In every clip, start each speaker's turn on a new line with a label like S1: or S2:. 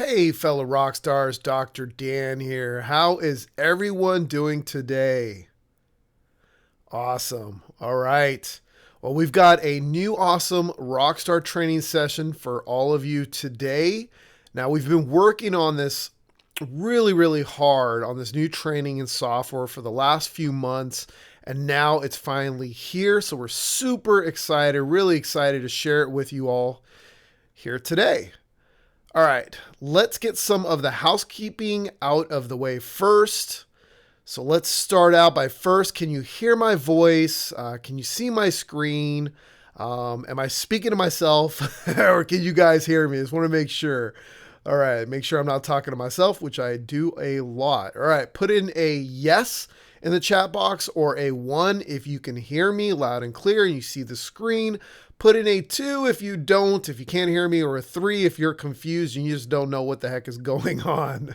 S1: Hey, fellow rock stars, Dr. Dan here. How is everyone doing today? Awesome. All right. Well, we've got a new awesome rockstar training session for all of you today. Now, we've been working on this really hard on this new training and software for the last few months, and now it's finally here. So we're super excited, really excited to share it with you all here today. All right, let's get some of the housekeeping out of the way first. So let's start out by first, can you hear my voice? Can you see my screen? Am I speaking to myself or can you guys hear me? Just want to make sure. All right, make sure I'm not talking to myself, which I do a lot. All right, put in a yes in the chat box or a 1 if you can hear me loud and clear and you see the screen. Put in a 2 if you don't, if you can't hear me, or a 3 if you're confused and you just don't know what the heck is going on.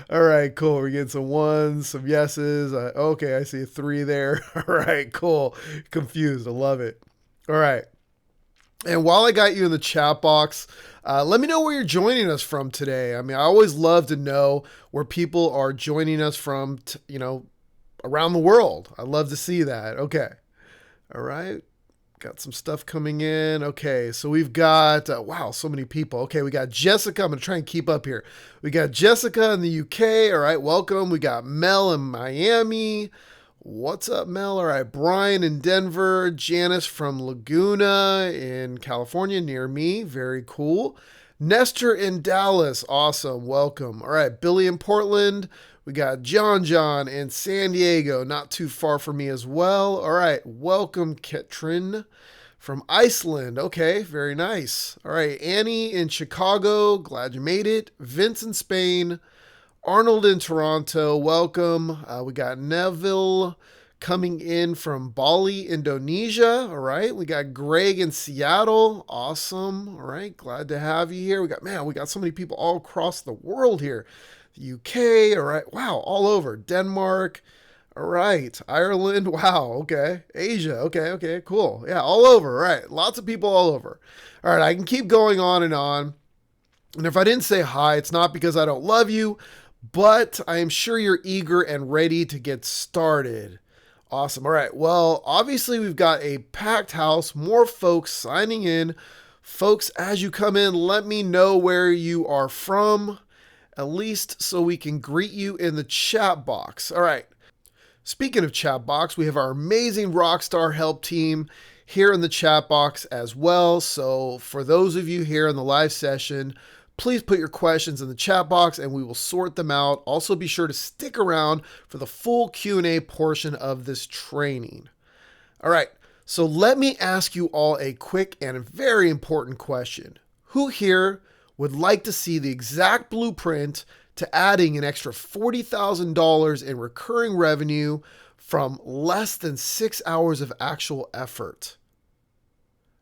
S1: All right, cool. We're getting some 1s, some yeses. Okay, I see a 3 there. All right, cool. Confused. I love it. All right. And while I got you in the chat box, let me know where you're joining us from today. I mean, I always love to know where people are joining us from, around the world. I love to see that. Okay. All right. Got some stuff coming in. Okay, so we've got, wow, so many people. Okay, we got Jessica. I'm going to try and keep up here. We got Jessica in the UK. All right, welcome. We got Mel in Miami. What's up, Mel? All right, Brian in Denver. Janice from Laguna in California near me. Very cool. Nestor in Dallas. Awesome. Welcome. All right, Billy in Portland. We got John in San Diego, not too far from me as well. All right, welcome Ketrin from Iceland. Okay, very nice. All right, Annie in Chicago, glad you made it. Vince in Spain. Arnold in Toronto, welcome. We got Neville coming in from Bali, Indonesia. All right, we got Greg in Seattle. Awesome. All right, glad to have you here. We got so many people all across the world here. The UK, all right, wow, all over. Denmark, all right. Ireland, wow, okay. Asia, okay, cool. Yeah, all over, all right. Lots of people all over. All right, I can keep going on. And if I didn't say hi, it's not because I don't love you, but I am sure you're eager and ready to get started. Awesome. All right, well, obviously we've got a packed house, more folks signing in. Folks, as you come in, let me know where you are from, at least so we can greet you in the chat box. All right. Speaking of chat box, we have our amazing Rockstar Help team here in the chat box as well. So for those of you here in the live session, please put your questions in the chat box and we will sort them out. Also be sure to stick around for the full Q&A portion of this training. All right. So let me ask you all a quick and very important question. Who here would like to see the exact blueprint to adding an extra $40,000 in recurring revenue from less than 6 hours of actual effort?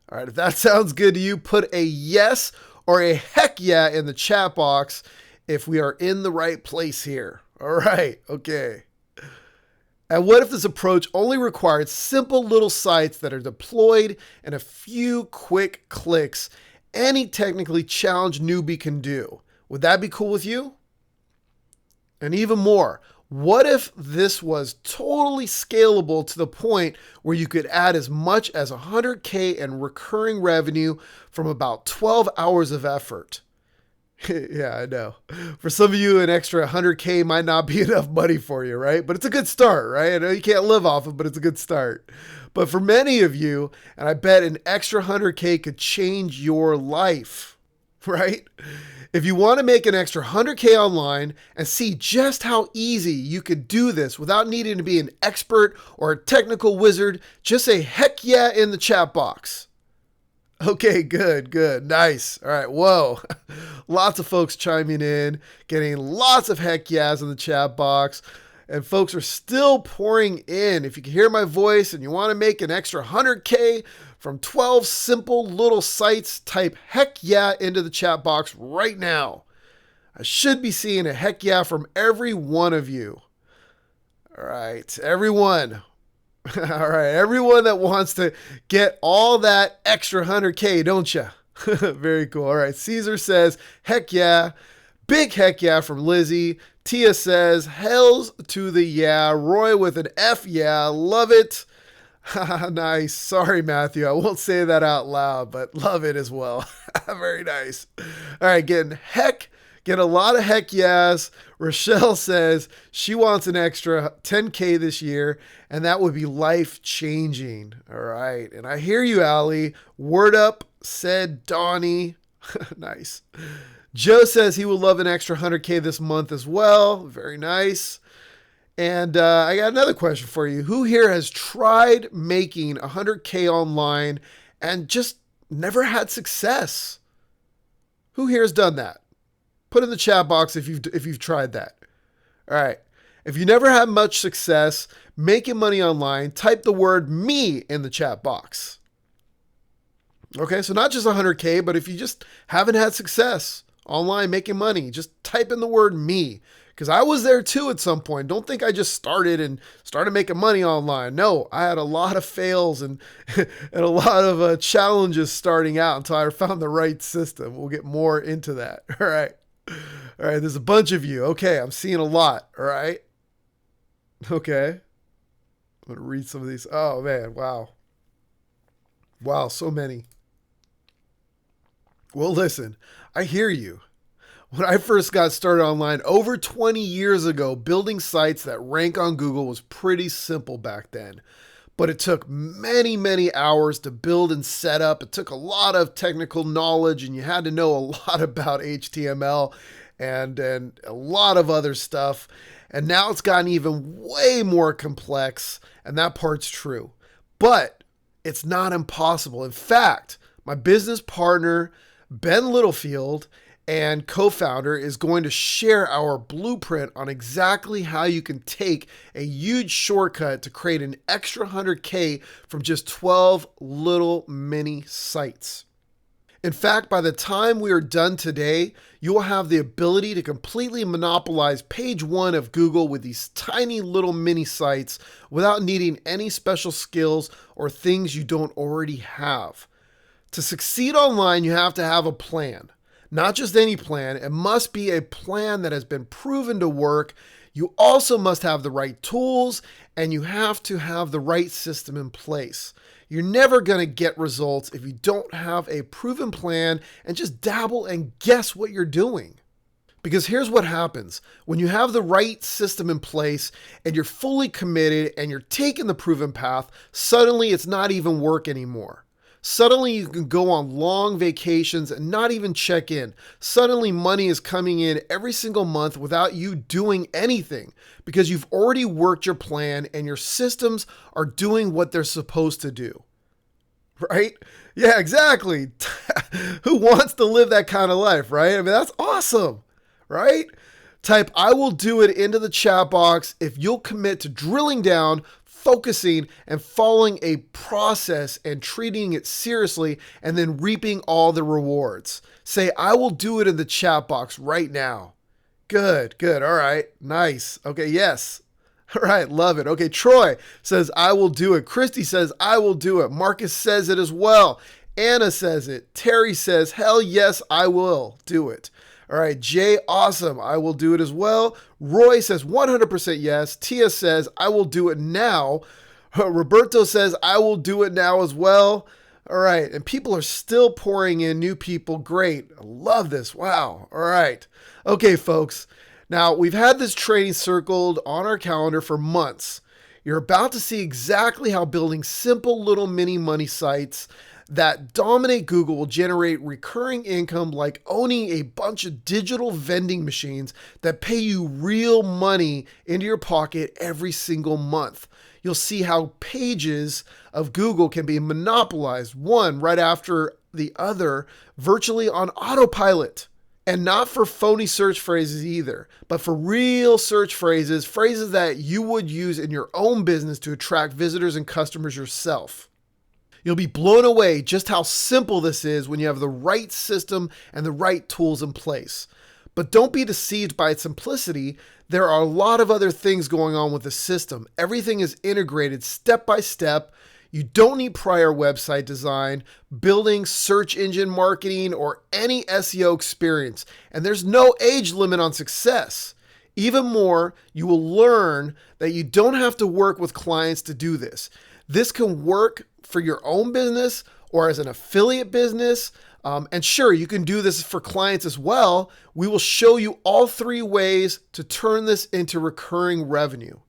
S1: All right, if that sounds good to you, put a yes or a heck yeah in the chat box if we are in the right place here. All right, okay. And what if this approach only required simple little sites that are deployed in a few quick clicks any technically challenged newbie can do? Would that be cool with you? And even more, what if this was totally scalable to the point where you could add as much as $100K in recurring revenue from about 12 hours of effort? Yeah, I know. For some of you, an extra $100K might not be enough money for you, right? But it's a good start, right? I know you can't live off it, but it's a good start. But for many of you, and I bet an extra $100K could change your life, right? If you want to make an extra $100K online and see just how easy you could do this without needing to be an expert or a technical wizard, just say heck yeah in the chat box. Okay, good, nice. All right, whoa. Lots of folks chiming in, getting lots of heck yeahs in the chat box. And folks are still pouring in. If you can hear my voice and you want to make an extra $100K from 12 simple little sites, type heck yeah into the chat box right now. I should be seeing a heck yeah from every one of you. All right, everyone. All right, everyone that wants to get all that extra $100K, don't you? Very cool. All right. Caesar says, heck yeah. Big heck yeah from Lizzie. Tia says, hells to the yeah. Roy with an F yeah. Love it. Nice. Sorry, Matthew. I won't say that out loud, but love it as well. Very nice. All right. Get a lot of heck yes. Rochelle says she wants an extra 10K this year, and that would be life changing. All right. And I hear you, Allie. Word up, said Donnie. Nice. Joe says he would love an extra 100K this month as well. Very nice. And I got another question for you. Who here has tried making 100K online and just never had success? Who here has done that? Put in the chat box if you've tried that. All right. If you never had much success making money online, type the word me in the chat box. Okay, so not just 100K, but if you just haven't had success online making money, just type in the word me. Because I was there too at some point. Don't think I just started making money online. No, I had a lot of fails and a lot of challenges starting out until I found the right system. We'll get more into that. All right. All right. There's a bunch of you. Okay. I'm seeing a lot. All right. Okay. I'm going to read some of these. Oh, man. Wow. Wow. So many. Well, listen, I hear you. When I first got started online over 20 years ago, building sites that rank on Google was pretty simple back then. But it took many, many hours to build and set up. It took a lot of technical knowledge, and you had to know a lot about HTML and a lot of other stuff. And now it's gotten even way more complex, and that part's true. But it's not impossible. In fact, my business partner, Ben Littlefield, and co-founder is going to share our blueprint on exactly how you can take a huge shortcut to create an extra 100K from just 12 little mini sites. In fact, by the time we are done today, you will have the ability to completely monopolize page 1 of Google with these tiny little mini sites without needing any special skills or things you don't already have. To succeed online, you have to have a plan. Not just any plan, it must be a plan that has been proven to work. You also must have the right tools, and you have to have the right system in place. You're never going to get results if you don't have a proven plan and just dabble and guess what you're doing. Because here's what happens. When you have the right system in place and you're fully committed and you're taking the proven path, suddenly it's not even work anymore. Suddenly you can go on long vacations and not even check in. Suddenly money is coming in every single month without you doing anything because you've already worked your plan and your systems are doing what they're supposed to do. Right? Yeah, exactly. Who wants to live that kind of life, right? I mean, that's awesome, right? Type I will do it into the chat box if you'll commit to drilling down, focusing, and following a process and treating it seriously and then reaping all the rewards. Say, I will do it in the chat box right now. Good. All right. Nice. Okay. Yes. All right. Love it. Okay. Troy says, I will do it. Christy says, I will do it. Marcus says it as well. Anna says it. Terry says, hell yes, I will do it. All right, Jay, awesome. I will do it as well. Roy says 100% yes. Tia says, I will do it now. Roberto says, I will do it now as well. All right, and people are still pouring in new people. Great. I love this. Wow. All right. Okay, folks. Now, we've had this training circled on our calendar for months. You're about to see exactly how building simple little mini money sites that dominate Google will generate recurring income like owning a bunch of digital vending machines that pay you real money into your pocket every single month. You'll see how pages of Google can be monopolized one right after the other, virtually on autopilot. And not for phony search phrases either, but for real search phrases, phrases that you would use in your own business to attract visitors and customers yourself. You'll be blown away just how simple this is when you have the right system and the right tools in place. But don't be deceived by its simplicity. There are a lot of other things going on with the system. Everything is integrated step by step. You don't need prior website design, building, search engine marketing, or any SEO experience. And there's no age limit on success. Even more, you will learn that you don't have to work with clients to do this. This can work for your own business or as an affiliate business. And sure, you can do this for clients as well. We will show you all 3 ways to turn this into recurring revenue.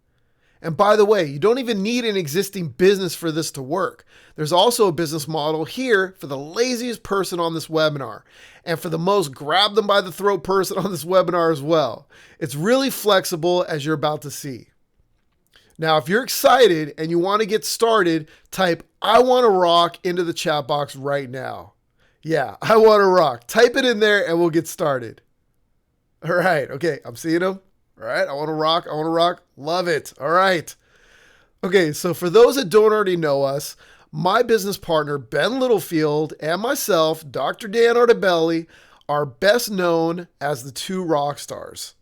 S1: And by the way, you don't even need an existing business for this to work. There's also a business model here for the laziest person on this webinar and for the most grab them by the throat person on this webinar as well. It's really flexible, as you're about to see. Now, if you're excited and you want to get started, type "I want to rock" into the chat box right now. Yeah, I want to rock. Type it in there and we'll get started. All right. Okay. I'm seeing them. All right. I want to rock. I want to rock. Love it. All right. Okay. So for those that don't already know us, my business partner, Ben Littlefield, and myself, Dr. Dan Artabelli, are best known as the 2 rock stars.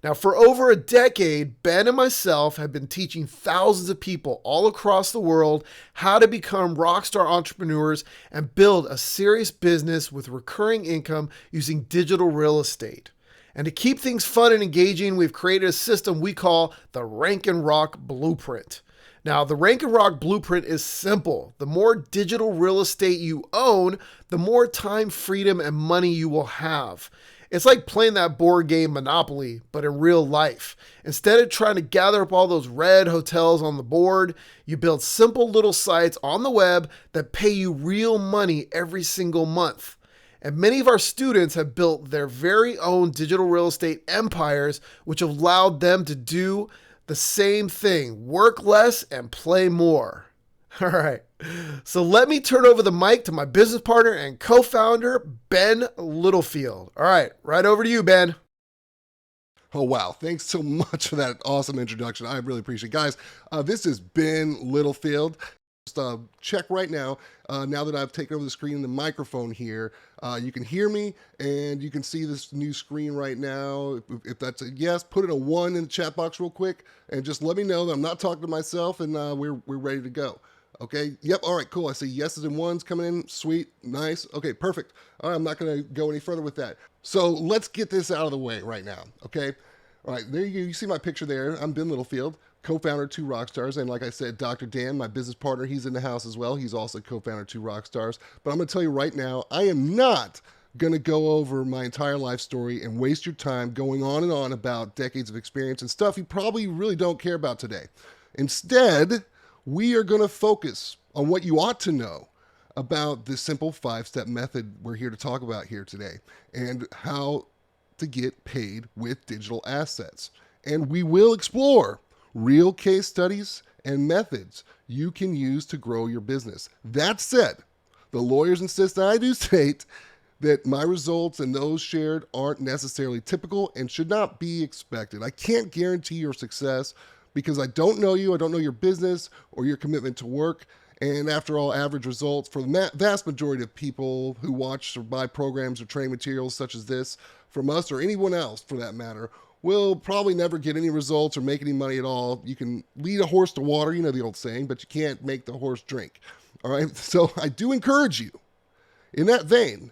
S1: Now, for over a decade, Ben and myself have been teaching thousands of people all across the world how to become rockstar entrepreneurs and build a serious business with recurring income using digital real estate. And to keep things fun and engaging, we've created a system we call the Rank and Rock Blueprint. Now, the Rank and Rock Blueprint is simple. The more digital real estate you own, the more time, freedom, and money you will have. It's like playing that board game Monopoly, but in real life. Instead of trying to gather up all those red hotels on the board, you build simple little sites on the web that pay you real money every single month. And many of our students have built their very own digital real estate empires, which have allowed them to do the same thing, work less and play more. All right. So let me turn over the mic to my business partner and co-founder, Ben Littlefield. All right. Right over to you, Ben.
S2: Oh, wow. Thanks so much for that awesome introduction. I really appreciate it. Guys, this is Ben Littlefield. Just check right now. Now that I've taken over the screen and the microphone here, you can hear me and you can see this new screen right now. If that's a yes, put in a 1 in the chat box real quick and just let me know that I'm not talking to myself and we're ready to go. Okay. Yep. All right. Cool. I see yeses and 1s coming in. Sweet. Nice. Okay. Perfect. All right. I'm not going to go any further with that. So let's get this out of the way right now. Okay. All right. There you go. You see my picture there. I'm Ben Littlefield, co-founder of 2 Rockstars. And like I said, Dr. Dan, my business partner, he's in the house as well. He's also co-founder of 2 Rockstars. But I'm going to tell you right now, I am not going to go over my entire life story and waste your time going on and on about decades of experience and stuff you probably really don't care about today. Instead, we are going to focus on what you ought to know about this simple 5-step method we're here to talk about here today and how to get paid with digital assets. And we will explore real case studies and methods you can use to grow your business. That said, the lawyers insist that I do state that my results and those shared aren't necessarily typical and should not be expected. I can't guarantee your success because I don't know you, I don't know your business or your commitment to work. And after all, average results for the vast majority of people who watch or buy programs or training materials such as this from us or anyone else for that matter will probably never get any results or make any money at all. You can lead a horse to water, you know the old saying, but you can't make the horse drink. All right, so I do encourage you in that vein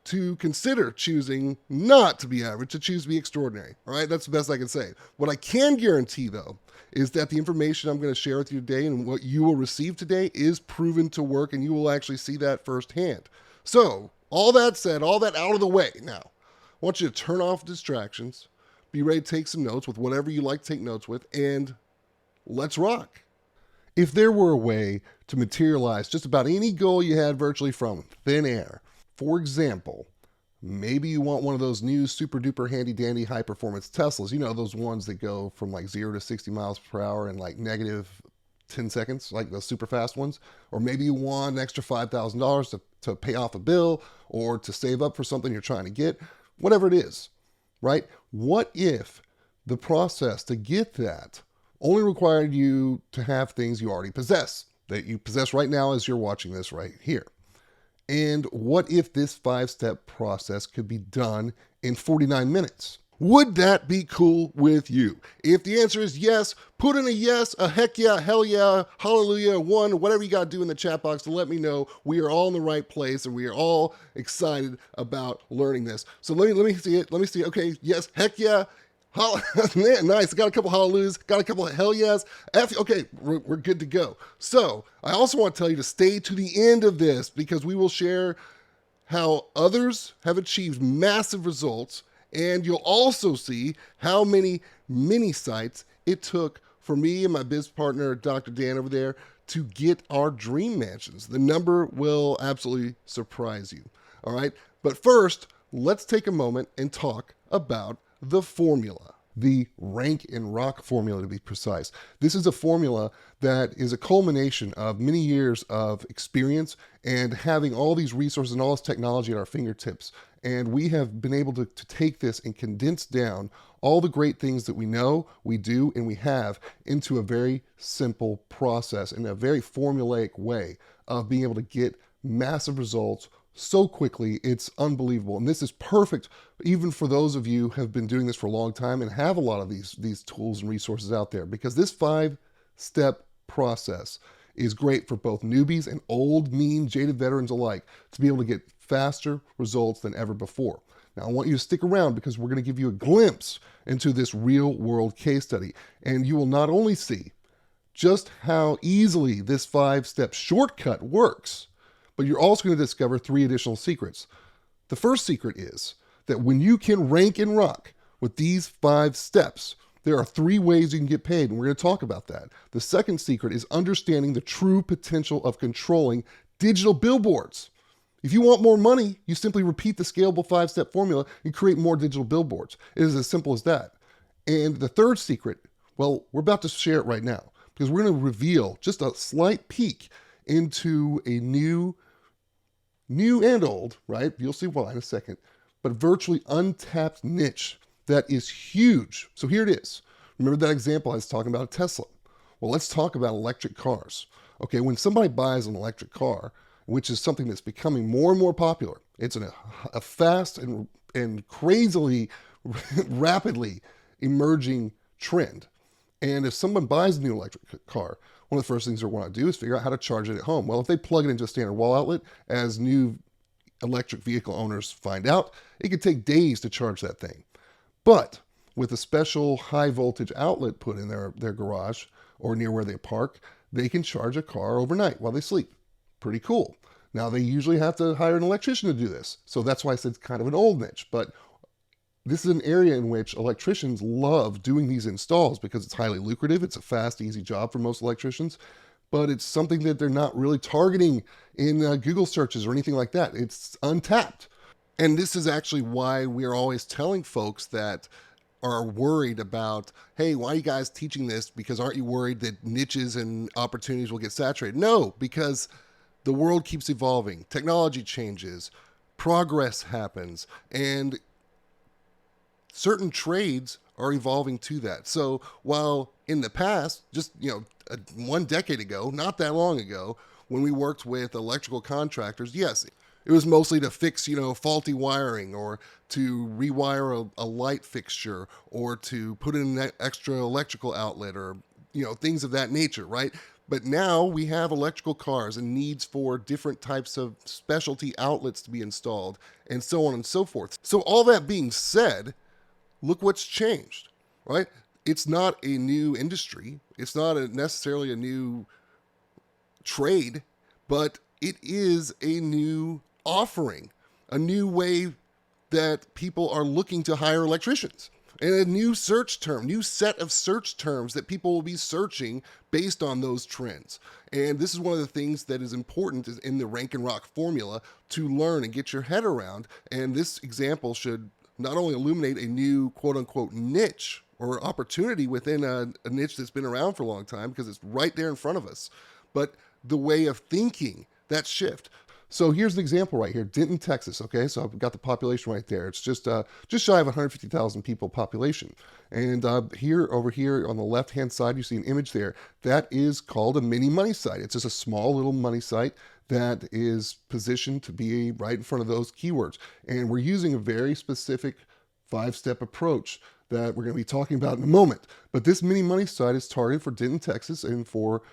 S2: to consider choosing not to be average, to choose to be extraordinary. All right, that's the best I can say. What I can guarantee, though, is that the information I'm going to share with you today and what you will receive today is proven to work, and you will actually see that firsthand. So, all that said, all that out of the way, now, I want you to turn off distractions, be ready to take some notes with whatever you like to take notes with, and let's rock. If there were a way to materialize just about any goal you had virtually from thin air, for example, maybe you want one of those new super duper handy dandy high performance Teslas, you know, those ones that go from like 0 to 60 miles per hour in like negative 10 seconds, like those super fast ones. Or maybe you want an extra $5,000 to pay off a bill or to save up for something you're trying to get, whatever it is, right? What if the process to get that only required you to have things you already possess, that you possess right now as you're watching this right here? And what if this 5-step process could be done in 49 minutes Would that be cool with you? If the answer is yes, put in a yes, a heck yeah, hell yeah, hallelujah, one, whatever you got to do in the chat box to let me know we are all in the right place and we are all excited about learning this. So let me see it. Let me see it. Okay, yes, heck yeah. Man, nice. Got a couple hallelujahs, got a couple of hell yes. Okay, we're good to go. So I also want to tell you to stay to the end of this because we will share how others have achieved massive results, and you'll also see how many mini sites it took for me and my biz partner, Dr. Dan, over there to get our dream mansions. The number will absolutely surprise you. All right. But first, let's take a moment and talk about the formula. The rank and rock formula, to be precise. This is a formula that is a culmination of many years of experience and having all these resources and all this technology at our fingertips. And we have been able to take this and condense down all the great things that we know, we do, and we have into a very simple process and a very formulaic way of being able to get massive results so quickly. It's unbelievable. And this is perfect even for those of you who have been doing this for a long time and have a lot of these tools and resources out there, because this 5-step process is great for both newbies and old, mean, jaded veterans alike to be able to get faster results than ever before. Now, I want you to stick around because we're going to give you a glimpse into this real world case study. And you will not only see just how easily this 5-step shortcut works, but you're also going to discover 3 additional secrets. The first secret is that when you can rank and rock with these 5 steps, there are 3 ways you can get paid, and we're going to talk about that. The second secret is understanding the true potential of controlling digital billboards. If you want more money, you simply repeat the scalable 5-step formula and create more digital billboards. It is as simple as that. And the third secret, well, we're about to share it right now because we're going to reveal just a slight peek into a new and old, right? You'll see why in a second, but virtually untapped niche that is huge. So here it is. Remember that example I was talking about, a Tesla? Well, let's talk about electric cars. Okay, when somebody buys an electric car, which is something that's becoming more and more popular, it's a fast and crazily, rapidly emerging trend. And if someone buys a new electric car, one of the first things they want to do is figure out how to charge it at home. Well, if they plug it into a standard wall outlet, as new electric vehicle owners find out, it could take days to charge that thing. But with a special high voltage outlet put in their garage or near where they park, they can charge a car overnight while they sleep. Pretty cool. Now, they usually have to hire an electrician to do this. So that's why I said it's kind of an old niche. But this is an area in which electricians love doing these installs because it's highly lucrative. It's a fast, easy job for most electricians, but it's something that they're not really targeting in Google searches or anything like that. It's untapped. And this is actually why we are always telling folks that are worried about, hey, why are you guys teaching this? Because aren't you worried that niches and opportunities will get saturated? No, because the world keeps evolving. Technology changes, progress happens, and certain trades are evolving to that. So while in the past, just 1 decade ago, not that long ago, when we worked with electrical contractors, yes, it was mostly to fix faulty wiring or to rewire a light fixture or to put in an extra electrical outlet or things of that nature, right? But now we have electrical cars and needs for different types of specialty outlets to be installed and so on and so forth. So all that being said, look what's changed, right? It's not a new industry. It's not necessarily a new trade, but it is a new offering, a new way that people are looking to hire electricians, and a new set of search terms that people will be searching based on those trends. And this is one of the things that is important in the rank and rock formula to learn and get your head around. And this example should not only illuminate a new quote unquote niche or opportunity within a niche that's been around for a long time because it's right there in front of us, but the way of thinking, that shift. So here's an example right here, Denton, Texas. Okay, so I've got the population right there. It's just shy of 150,000 people population. And over here on the left-hand side, you see an image there. That is called a mini money site. It's just a small little money site that is positioned to be right in front of those keywords. And we're using a very specific 5-step approach that we're going to be talking about in a moment. But this mini money site is targeted for Denton, Texas, and for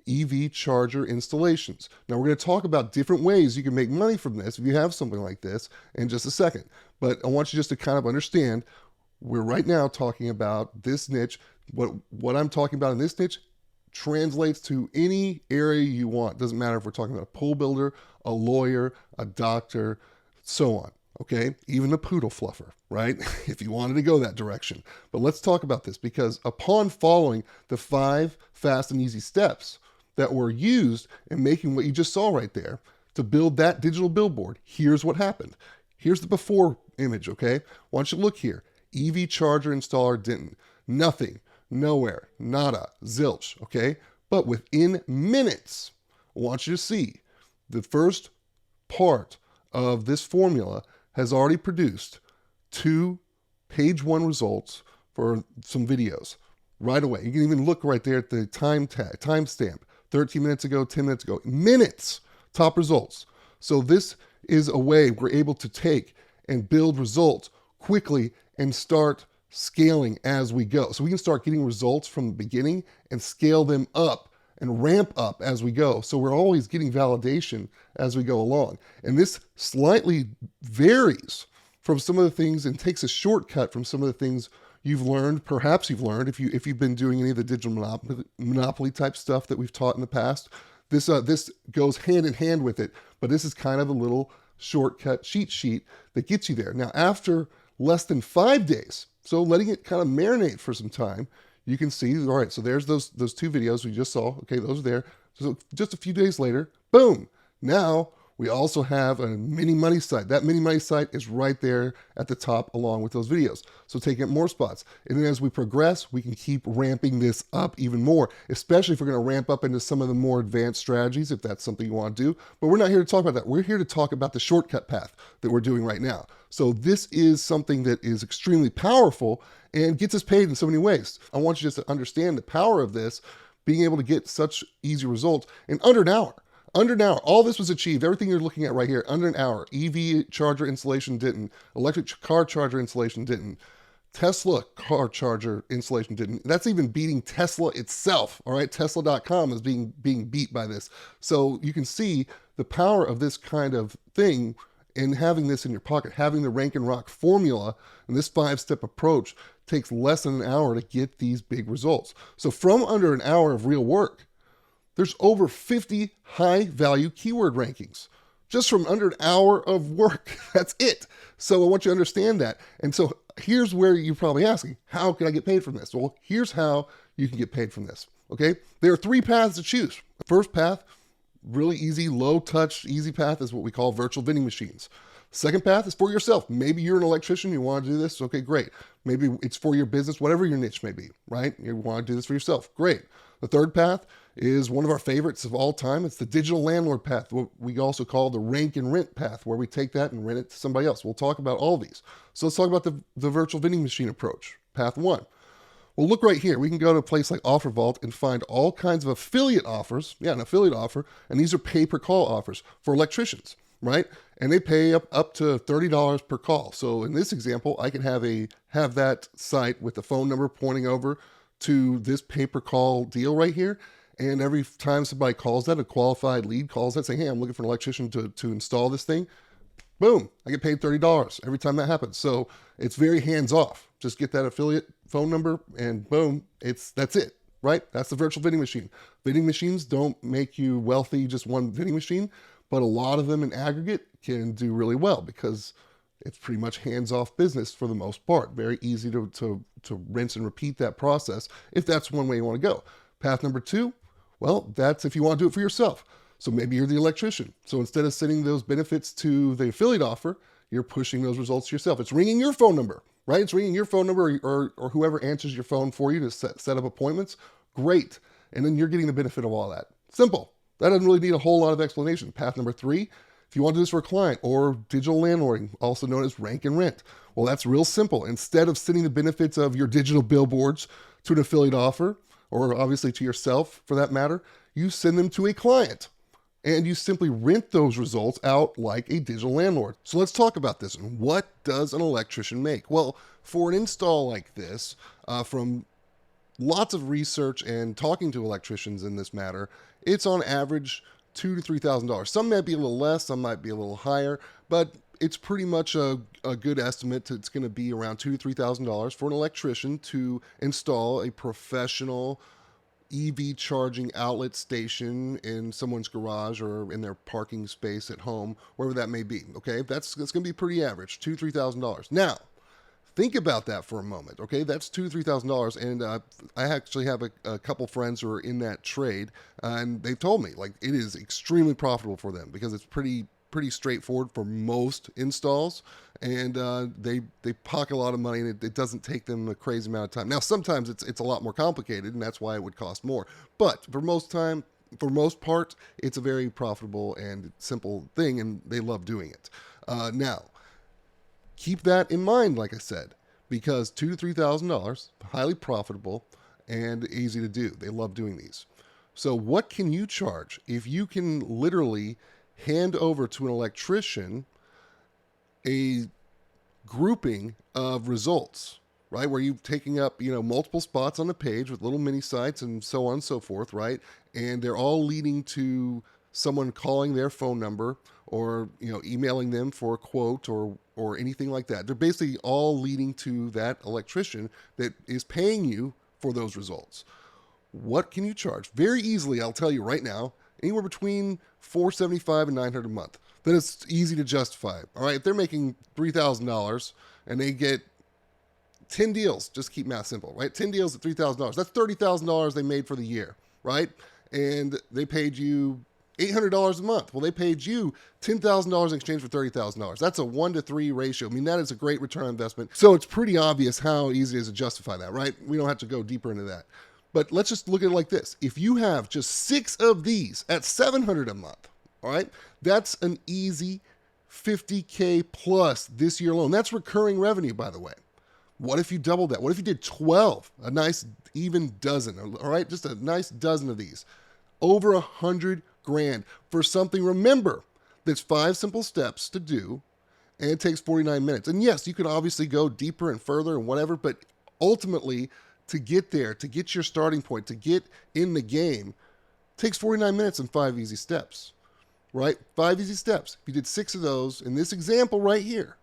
S2: EV charger installations. Now, we're going to talk about different ways you can make money from this if you have something like this in just a second. But I want you just to kind of understand, we're right now talking about this niche. What I'm talking about in this niche translates to any area you want. Doesn't matter if we're talking about a pool builder, a lawyer, a doctor, so on. Okay, even a poodle fluffer, right? If you wanted to go that direction. But let's talk about this, because upon following the 5 fast and easy steps that were used in making what you just saw right there to build that digital billboard, here's what happened. Here's the before image, okay? Why don't you look here? EV charger installer Denton. Nothing, nowhere, nada, zilch, okay? But within minutes, I want you to see the first part of this formula has already produced 2 page 1 results for some videos right away. You can even look right there at the timestamp, 13 minutes ago, 10 minutes ago, minutes, top results. So this is a way we're able to take and build results quickly and start scaling as we go. So we can start getting results from the beginning and scale them up and ramp up as we go. So we're always getting validation as we go along. And this slightly varies from some of the things and takes a shortcut from some of the things you've learned, perhaps you've learned if you've been doing any of the digital monopoly type stuff that we've taught in the past. This goes hand in hand with it, but this is kind of a little shortcut cheat sheet that gets you there. Now, after less than 5 days, so letting it kind of marinate for some time, you can see, all right, so there's those 2 videos we just saw. Okay, those are there. So just a few days later, boom. Now we also have a mini money site. That mini money site is right there at the top along with those videos. So taking up more spots. And then as we progress, we can keep ramping this up even more, especially if we're going to ramp up into some of the more advanced strategies, if that's something you want to do. But we're not here to talk about that. We're here to talk about the shortcut path that we're doing right now. So this is something that is extremely powerful and gets us paid in so many ways. I want you just to understand the power of this, being able to get such easy results in under an hour. Under an hour, all this was achieved. Everything you're looking at right here, under an hour. EV charger installation didn't. Electric car charger installation didn't. Tesla car charger installation didn't. That's even beating Tesla itself. All right, Tesla.com is being beat by this. So you can see the power of this kind of thing in having this in your pocket, having the Rank and Rock formula, and this 5-step approach takes less than an hour to get these big results. So from under an hour of real work, there's over 50 high-value keyword rankings just from under an hour of work. That's it. So I want you to understand that. And so here's where you're probably asking, how can I get paid from this? Well, here's how you can get paid from this, okay? There are 3 paths to choose. The first path, really easy, low-touch, easy path is what we call virtual vending machines. Second path is for yourself. Maybe you're an electrician, you want to do this, okay, great. Maybe it's for your business, whatever your niche may be, right? You want to do this for yourself, great. The third path is one of our favorites of all time. It's the digital landlord path, what we also call the rank and rent path, where we take that and rent it to somebody else. We'll talk about all these. So let's talk about the virtual vending machine approach, path 1. Well, look right here. We can go to a place like OfferVault and find all kinds of affiliate offers. Yeah, an affiliate offer. And these are pay-per-call offers for electricians, right? And they pay up to $30 per call. So in this example, I can have that site with the phone number pointing over to this pay-per-call deal right here. And every time somebody calls that, a qualified lead calls that saying, hey, I'm looking for an electrician to install this thing, boom, I get paid $30 every time that happens. So it's very hands-off. Just get that affiliate phone number and boom, that's it, right? That's the virtual vending machine. Vending machines don't make you wealthy, just one vending machine, but a lot of them in aggregate can do really well because it's pretty much hands-off business for the most part. Very easy to rinse and repeat that process if that's one way you want to go. Path number 2, well, that's if you want to do it for yourself. So maybe you're the electrician. So instead of sending those benefits to the affiliate offer, you're pushing those results to yourself. It's ringing your phone number, right? It's ringing your phone number or whoever answers your phone for you to set up appointments. Great. And then you're getting the benefit of all that. Simple. That doesn't really need a whole lot of explanation. Path number 3, if you want to do this for a client or digital landlording, also known as rank and rent. Well, that's real simple. Instead of sending the benefits of your digital billboards to an affiliate offer, or obviously to yourself for that matter, you send them to a client. and you simply rent those results out like a digital landlord. So let's talk about this. What does an electrician make? Well, for an install like this, from lots of research and talking to electricians in this matter, it's on average $2,000 to $3,000. Some might be a little less, some might be a little higher, but it's pretty much a good estimate. It's going to be around $2,000 to $3,000 for an electrician to install a professional EV charging outlet station in someone's garage or in their parking space at home, wherever that may be. Okay, that's going to be pretty average, $2,000 to $3,000. Now, think about that for a moment. Okay, that's $2,000 to $3,000, and I actually have a couple friends who are in that trade, and they've told me like it is extremely profitable for them because it's pretty straightforward for most installs, and they pocket a lot of money, and it doesn't take them a crazy amount of time. Now, sometimes it's a lot more complicated, and that's why it would cost more. But for most part, it's a very profitable and simple thing, and they love doing it. Now, keep that in mind, like I said, because $2,000 to $3,000, highly profitable and easy to do. They love doing these. So, what can you charge if you can literally hand over to an electrician a grouping of results, right? Where you're taking up, multiple spots on the page with little mini sites and so on and so forth, right? And they're all leading to someone calling their phone number or, emailing them for a quote or anything like that. They're basically all leading to that electrician that is paying you for those results. What can you charge? Very easily, I'll tell you right now, anywhere between $475 and $900 a month. Then it's easy to justify. All right, if they're making $3,000 and they get 10 deals, just keep math simple, right? 10 deals at $3,000. That's $30,000 they made for the year, right? And they paid you $800 a month. Well, they paid you $10,000 in exchange for $30,000. That's a 1 to 3 ratio. I mean, that is a great return on investment. So it's pretty obvious how easy it is to justify that, right? We don't have to go deeper into that. But let's just look at it like this. If you have just 6 of these at $700 a month, all right, that's an easy $50K plus this year alone. That's recurring revenue, by the way. What if you doubled that? What if you did 12, a nice even dozen, all right, just a nice dozen of these? Over $100,000 for something, remember, that's 5 simple steps to do, and it takes 49 minutes. And yes, you can obviously go deeper and further and whatever, but ultimately, to get there, to get your starting point, to get in the game, takes 49 minutes and 5 easy steps, right? 5 easy steps. If you did 6 of those in this example right here,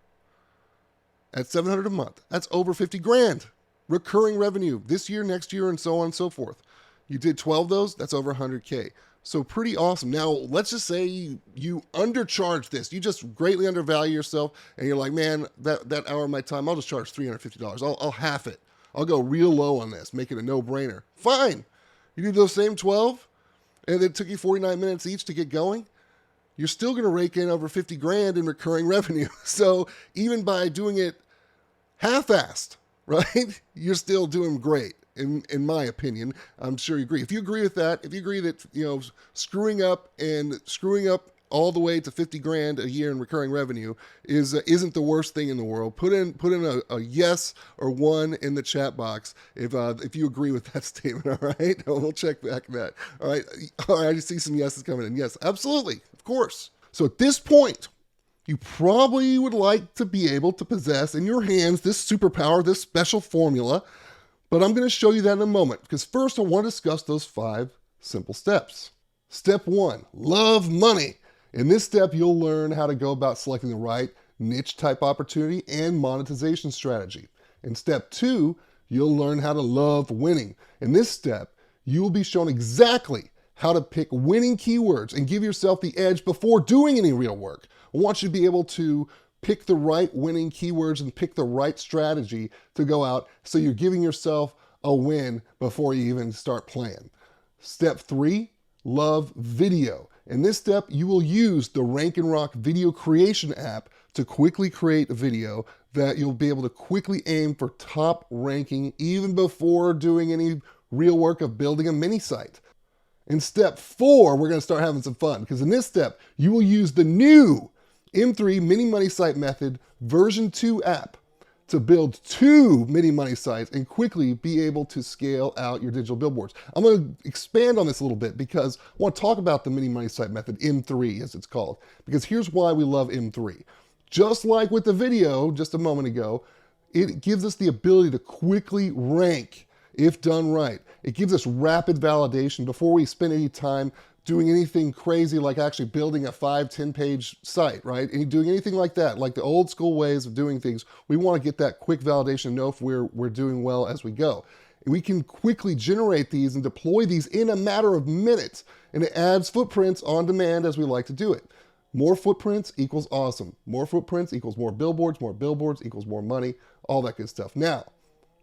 S2: at $700 a month, that's over $50,000 recurring revenue this year, next year, and so on and so forth. You did 12 of those, that's over $100K. So pretty awesome. Now, let's just say you undercharge this. You just greatly undervalue yourself, and you're like, man, that hour of my time, I'll just charge $350. I'll half it. I'll go real low on this, make it a no-brainer. Fine. You do those same 12, and it took you 49 minutes each to get going. You're still going to rake in over $50,000 in recurring revenue. So even by doing it half-assed, right, you're still doing great, in my opinion. I'm sure you agree. If you agree with that, if you agree that, screwing up all the way to $50,000 a year in recurring revenue isn't the worst thing in the world, put in a yes or 1 in the chat box if you agree with that statement. All right, we'll check back that. All right, I just see some yeses coming in. Yes, absolutely, of course. So at this point, you probably would like to be able to possess in your hands this superpower, this special formula, but I'm going to show you that in a moment, because first I want to discuss those 5 simple steps. Step 1, love money. In this step, you'll learn how to go about selecting the right niche type opportunity and monetization strategy. In step 2, you'll learn how to love winning. In this step, you will be shown exactly how to pick winning keywords and give yourself the edge before doing any real work. I want you to be able to pick the right winning keywords and pick the right strategy to go out so you're giving yourself a win before you even start playing. Step 3, love video. In this step, you will use the Rank and Rock video creation app to quickly create a video that you'll be able to quickly aim for top ranking even before doing any real work of building a mini site. In step 4, we're going to start having some fun, because in this step, you will use the new M3 Mini Money Site Method version 2 app to build 2 mini money sites and quickly be able to scale out your digital billboards. I'm going to expand on this a little bit because I want to talk about the mini money site method, M3 as it's called, because here's why we love M3. Just like with the video just a moment ago, it gives us the ability to quickly rank if done right. It gives us rapid validation before we spend any time doing anything crazy like actually building a 5-10 page site, right? And doing anything like that, like the old school ways of doing things. We want to get that quick validation and know if we're doing well as we go. And we can quickly generate these and deploy these in a matter of minutes. And it adds footprints on demand as we like to do it. More footprints equals awesome. More footprints equals more billboards equals more money, all that good stuff. Now,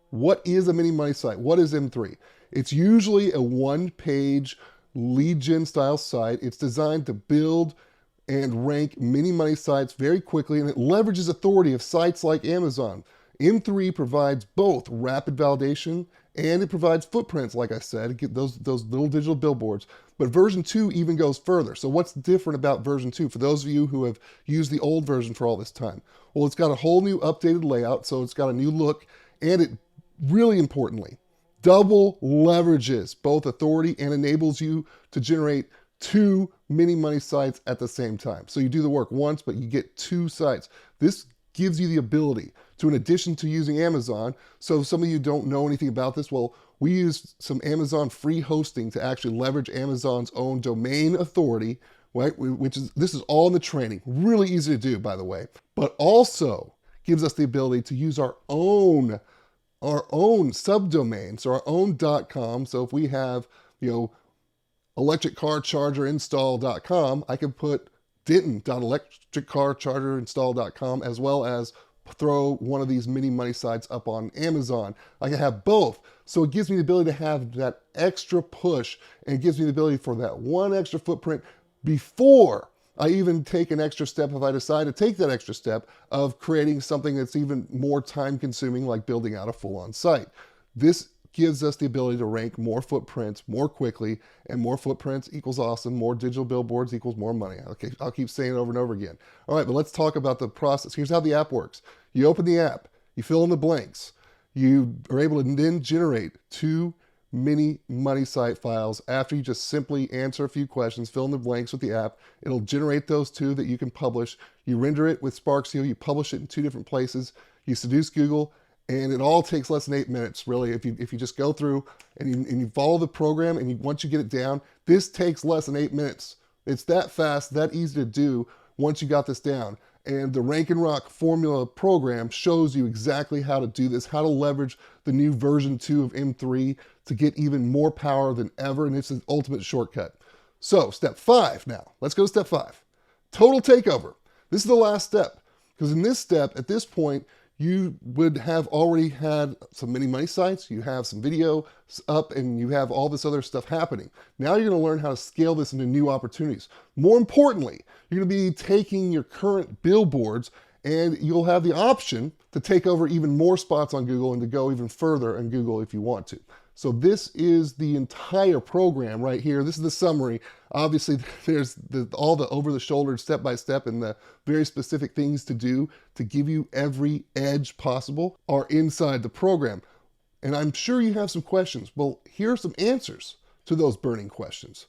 S2: what is a mini money site? What is M3? It's usually a one-page lead gen style site. It's designed to build and rank mini money sites very quickly, and it leverages authority of sites like Amazon. M3 provides both rapid validation and it provides footprints, like I said, get those little digital billboards. But version 2 even goes further. So what's different about version 2 for those of you who have used the old version for all this time? Well, it's got a whole new updated layout, so it's got a new look, and it, really importantly, double leverages both authority and enables you to generate 2 mini money sites at the same time. So you do the work once, but you get 2 sites. This gives you the ability to, in addition to using Amazon, so if some of you don't know anything about this, well, we use some Amazon free hosting to actually leverage Amazon's own domain authority, right? This is all in the training. Really easy to do, by the way, but also gives us the ability to use our own subdomain, so our own .com. So if we have, electriccarchargerinstall.com, I can put denton.electriccarchargerinstall.com as well as throw one of these mini money sites up on Amazon. I can have both. So it gives me the ability to have that extra push, and it gives me the ability for that one extra footprint before I even take an extra step, if I decide to take that extra step of creating something that's even more time consuming, like building out a full-on site. This gives us the ability to rank more footprints more quickly, and more footprints equals awesome. More digital billboards equals more money. Okay, I'll keep saying it over and over again. All right, but let's talk about the process. Here's how the app works. You open the app, you fill in the blanks. You are able to then generate 2 mini money site files after you just simply answer a few questions, fill in the blanks with the app. It'll generate those 2 that you can publish. You render it with Sparkzio, you publish it in 2 different places. You seduce Google, and it all takes less than 8 minutes, really. If you just go through and you follow the program, and once you get it down, this takes less than 8 minutes. It's that fast, that easy to do once you got this down. And the Rank and Rock formula program shows you exactly how to do this, how to leverage the new version 2 of M3 to get even more power than ever. And it's an ultimate shortcut. So step 5 now. Let's go to step 5. Total takeover. This is the last step, because in this step, at this point, you would have already had some mini money sites, you have some video up, and you have all this other stuff happening. Now you're going to learn how to scale this into new opportunities. More importantly, you're going to be taking your current billboards, and you'll have the option to take over even more spots on Google and to go even further in Google if you want to. So this is the entire program right here. This is the summary. Obviously, there's all the over-the-shoulder step-by-step and the very specific things to do to give you every edge possible are inside the program. And I'm sure you have some questions. Well, here are some answers to those burning questions.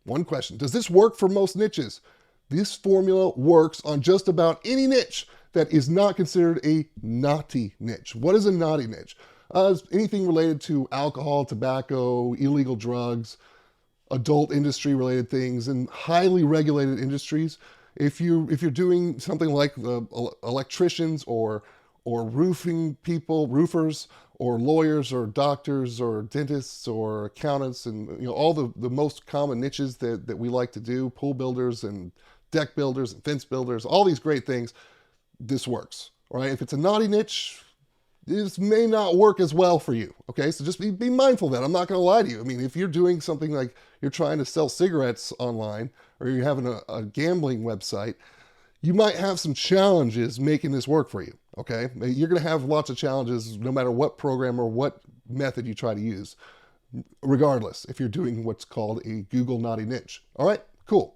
S2: One question: does this work for most niches? This formula works on just about any niche that is not considered a naughty niche. What is a naughty niche? Anything related to alcohol, tobacco, illegal drugs, adult industry related things, and highly regulated industries. If you're doing something like electricians or roofing people, roofers, or lawyers or doctors or dentists or accountants, and all the most common niches that we like to do, pool builders and deck builders and fence builders, all these great things, this works. All right, if it's a naughty niche, this may not work as well for you, okay? So just be mindful of that. I'm not gonna lie to you. I mean, if you're doing something like you're trying to sell cigarettes online, or you're having a gambling website, you might have some challenges making this work for you, okay? You're gonna have lots of challenges no matter what program or what method you try to use, regardless if you're doing what's called a Google naughty niche. All right, cool.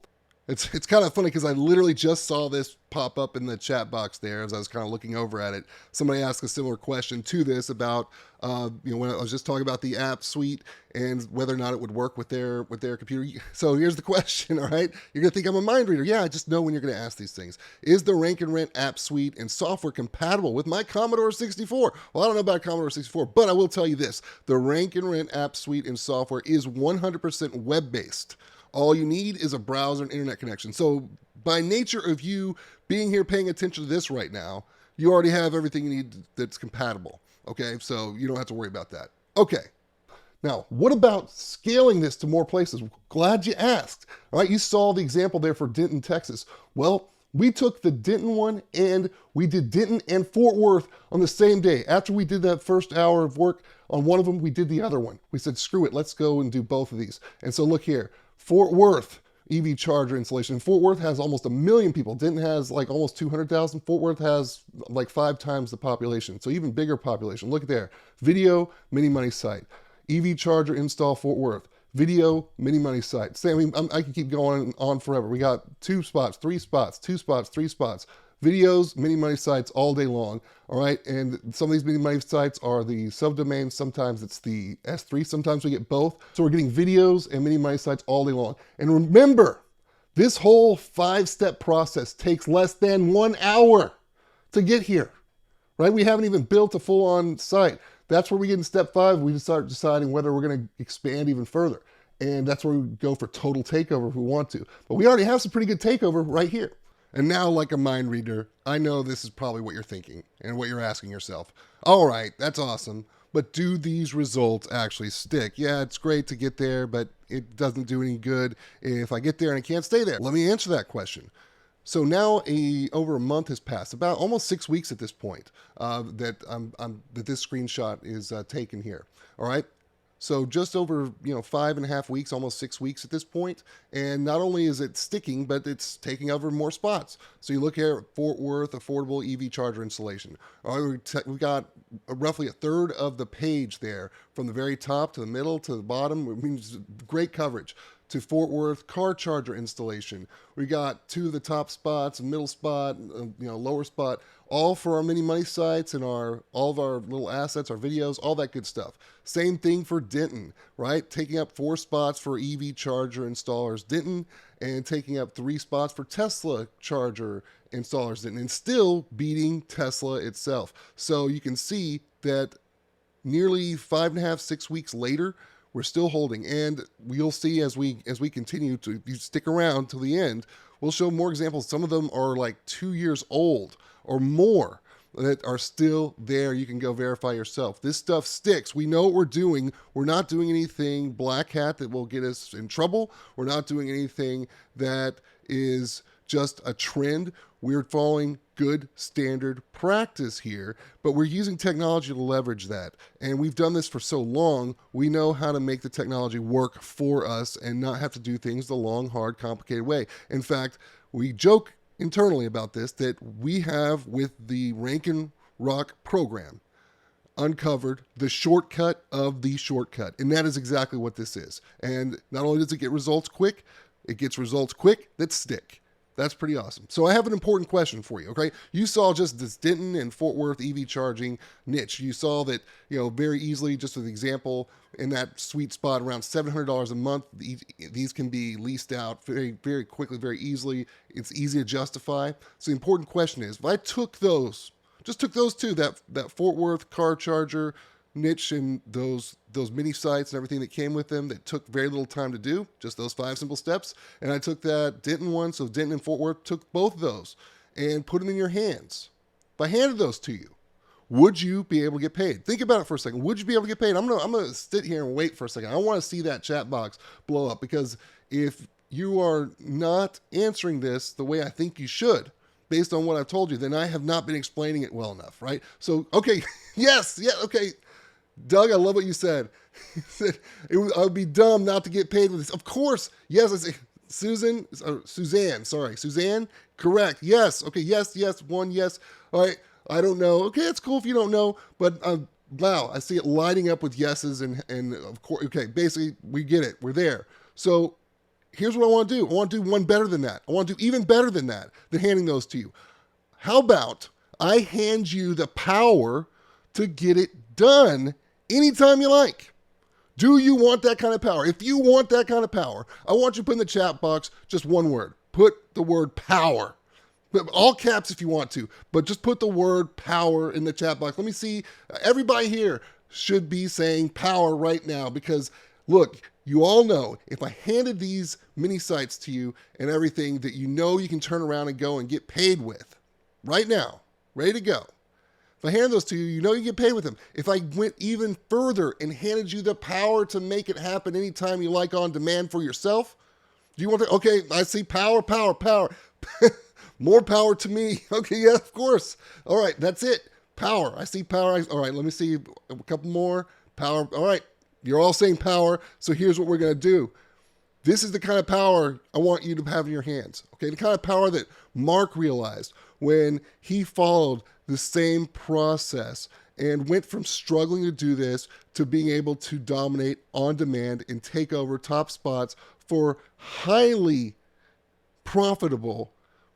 S2: It's kind of funny because I literally just saw this pop up in the chat box there as I was kind of looking over at it. Somebody asked a similar question to this about when I was just talking about the app suite and whether or not it would work with their computer. So here's the question. All right, you're gonna think I'm a mind reader. Yeah, I just know when you're gonna ask these things. Is the Rank and Rent app suite and software compatible with my Commodore 64? Well, I don't know about Commodore 64, but I will tell you this: the Rank and Rent app suite and software is 100% web based. All you need is a browser and internet connection. So by nature of you being here paying attention to this right now, you already have everything you need that's compatible. Okay, so you don't have to worry about that. Okay, now what about scaling this to more places? Glad you asked. All right, you saw the example there for Denton, Texas. Well, we took the Denton one and we did Denton and Fort Worth on the same day. After we did that first hour of work on one of them, we did the other one. We said, screw it, let's go and do both of these. And so look here, Fort Worth EV charger installation. Fort Worth has almost 1 million people. Denton has like almost 200,000. Fort Worth has like 5 times the population. So even bigger population. Look at there. Video, mini money site. EV charger install Fort Worth. Video, mini money site. I mean, I can keep going on forever. We got 2 spots, 3 spots, 2 spots, 3 spots. Videos, mini money sites all day long. All right. And some of these mini money sites are the subdomains. Sometimes it's the S3. Sometimes we get both. So we're getting videos and mini money sites all day long. And remember, this whole 5-step process takes less than 1 hour to get here, right? We haven't even built a full-on site. That's where we get in step 5. We start deciding whether we're going to expand even further. And that's where we go for total takeover if we want to. But we already have some pretty good takeover right here. And now, like a mind reader, I know this is probably what you're thinking and what you're asking yourself. All right, that's awesome. But do these results actually stick? Yeah, it's great to get there, but it doesn't do any good if I get there and I can't stay there. Let me answer that question. So now over a month has passed, about almost 6 weeks at this point that this screenshot is taken here. All right. So just over 5.5 weeks, almost 6 weeks at this point, and not only is it sticking, but it's taking over more spots. So you look here at Fort Worth affordable EV charger installation. All right, we've got roughly a third of the page there, from the very top to the middle to the bottom. It means great coverage. To Fort Worth car charger installation, we got 2 of the top spots, a middle spot, lower spot, all for our mini money sites and all of our little assets, our videos, all that good stuff. Same thing for Denton, right? Taking up 4 spots for EV charger installers Denton, and taking up 3 spots for Tesla charger installers Denton, and still beating Tesla itself. So you can see that nearly 5.5, 6 weeks later, we're still holding, and we'll see as we continue to, you stick around till the end, we'll show more examples. Some of them are like 2 years old or more that are still there. You can go verify yourself. This stuff sticks. We know what we're doing. We're not doing anything black hat that will get us in trouble. We're not doing anything that is just a trend. We're following good standard practice here, but we're using technology to leverage that. And we've done this for so long, we know how to make the technology work for us and not have to do things the long, hard, complicated way. In fact, we joke internally about this, that we have, with the Rank and Rock program, uncovered the shortcut of the shortcut. And that is exactly what this is. And not only does it get results quick, it gets results quick that stick. That's pretty awesome. So I have an important question for you, okay? You saw just this Denton and Fort Worth EV charging niche. You saw that, very easily, just as an example, in that sweet spot, around $700 a month, these can be leased out very, very quickly, very easily. It's easy to justify. So the important question is, if I took those 2, that Fort Worth car charger niche and those mini sites and everything that came with them that took very little time to do, just those 5 simple steps, and I took that Denton one, so Denton and Fort Worth, took both of those and put them in your hands. If I handed those to you, would you be able to get paid? Think about it for a second. Would you be able to get paid? I'm gonna sit here and wait for a second. I want to see that chat box blow up, because if you are not answering this the way I think you should, based on what I've told you, then I have not been explaining it well enough, right? So, okay, yes, yeah, okay. Doug, I love what you said. You said I would be dumb not to get paid with this. Of course, yes. I say, Suzanne, correct. Yes, okay, yes, 1, yes. All right, I don't know. Okay, it's cool if you don't know, but wow, I see it lighting up with yeses and of course, okay, basically we get it. We're there. So here's what I want to do. I want to do one better than that. I want to do even better than that, than handing those to you. How about I hand you the power to get it done anytime you like? Do you want that kind of power? If you want that kind of power, I want you to put in the chat box just one word. Put the word power. All caps if you want to, but just put the word power in the chat box. Let me see. Everybody here should be saying power right now because, look, you all know if I handed these mini sites to you and everything that you know you can turn around and go and get paid with right now, ready to go. If I hand those to you, you know you get paid with them. If I went even further and handed you the power to make it happen anytime you like on demand for yourself, do you want to? Okay, I see power, power, power. More power to me. Okay, yeah, of course. All right, that's it. Power. I see power. All right, let me see a couple more. Power. All right, you're all saying power. So here's what we're going to do. This is the kind of power I want you to have in your hands. Okay, the kind of power that Mark realized when he followed the same process and went from struggling to do this to being able to dominate on demand and take over top spots for highly profitable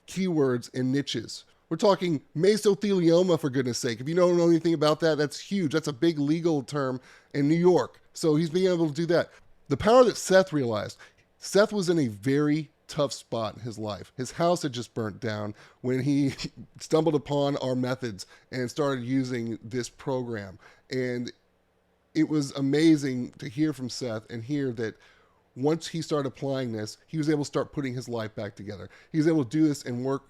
S2: keywords and niches. We're talking mesothelioma, for goodness sake. If you don't know anything about that, that's huge. That's a big legal term in New York. So he's being able to do that. The power that Seth realized, Seth was in a very tough spot in his life. His house had just burnt down when he stumbled upon our methods and started using this program. And it was amazing to hear from Seth and hear that once he started applying this, he was able to start putting his life back together. He was able to do this and work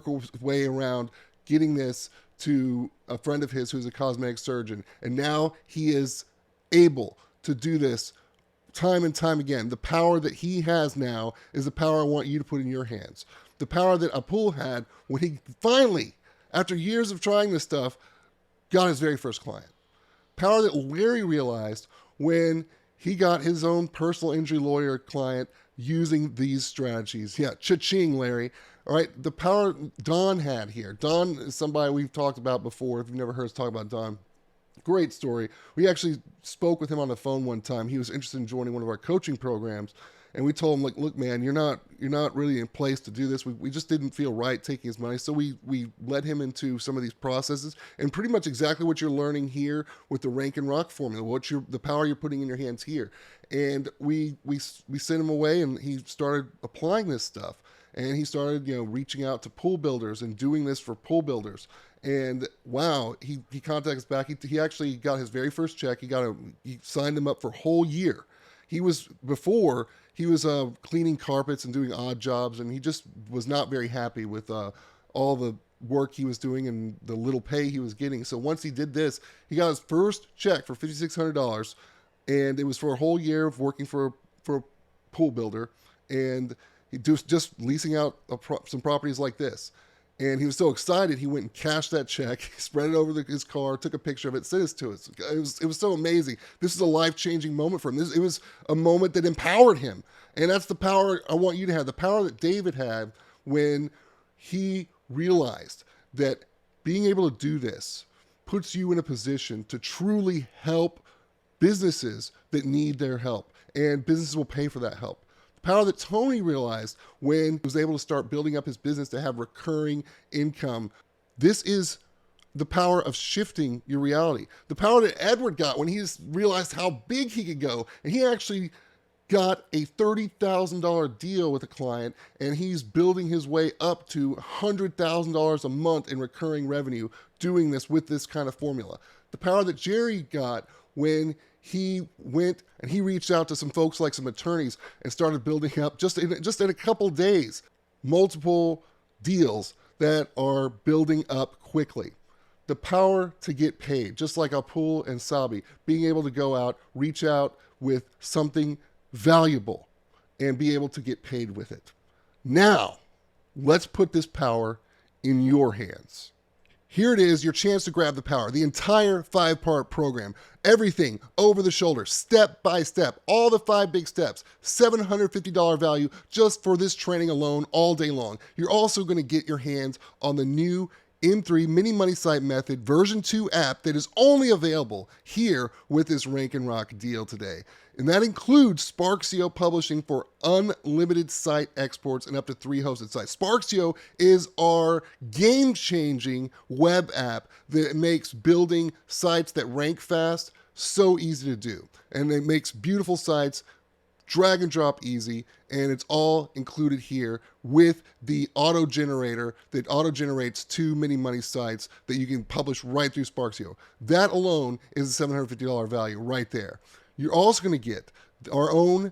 S2: his way around getting this to a friend of his who's a cosmetic surgeon. And now he is able to do this time and time again. The power that he has now is the power I want you to put in your hands. The power that Apul had when he finally, after years of trying this stuff, got his very first client. Power that Larry realized when he got his own personal injury lawyer client using these strategies. Yeah, cha-ching, Larry. All right, the power Don had here. Don is somebody we've talked about before. If you've never heard us talk about Don, great story. We actually spoke with him on the phone one time. He was interested in joining one of our coaching programs. And we told him, like, look, man, you're not really in place to do this. We just didn't feel right taking his money. So we led him into some of these processes and pretty much exactly what you're learning here with the rank and rock formula, the power you're putting in your hands here. And we sent him away and he started applying this stuff. And he started, reaching out to pool builders and doing this for pool builders. And wow, he contacted us back. He actually got his very first check. He signed him up for a whole year. He was cleaning carpets and doing odd jobs, and he just was not very happy with all the work he was doing and the little pay he was getting. So once he did this, he got his first check for $5,600, and it was for a whole year of working for a pool builder, and he just leasing out some properties like this. And he was so excited, he went and cashed that check, spread it over his car, took a picture of it, sent it to us. It was so amazing. This is a life-changing moment for him. It was a moment that empowered him. And that's the power I want you to have, the power that David had when he realized that being able to do this puts you in a position to truly help businesses that need their help. And businesses will pay for that help. Power that Tony realized when he was able to start building up his business to have recurring income. This is the power of shifting your reality. The power that Edward got when he realized how big he could go. And he actually got a $30,000 deal with a client, and he's building his way up to $100,000 a month in recurring revenue doing this with this kind of formula. The power that Jerry got when he went and he reached out to some folks like some attorneys and started building up just in a couple days, multiple deals that are building up quickly. The power to get paid, just like Apul and Sabi, being able to go out, reach out with something valuable and be able to get paid with it. Now, let's put this power in your hands. Here it is, your chance to grab the power. The entire 5-part program. Everything over the shoulder, step by step. All the 5 big steps. $750 value just for this training alone all day long. You're also going to get your hands on the new M3 mini money site method version 2 app that is only available here with this Rank and Rock deal today. And that includes Sparkzio publishing for unlimited site exports and up to 3 hosted sites. Sparkzio is our game-changing web app that makes building sites that rank fast so easy to do. And it makes beautiful sites drag and drop easy, and it's all included here with the auto generator that auto generates 2 mini money sites that you can publish right through Sparkzio. That alone is a $750 value right there. You're also going to get our own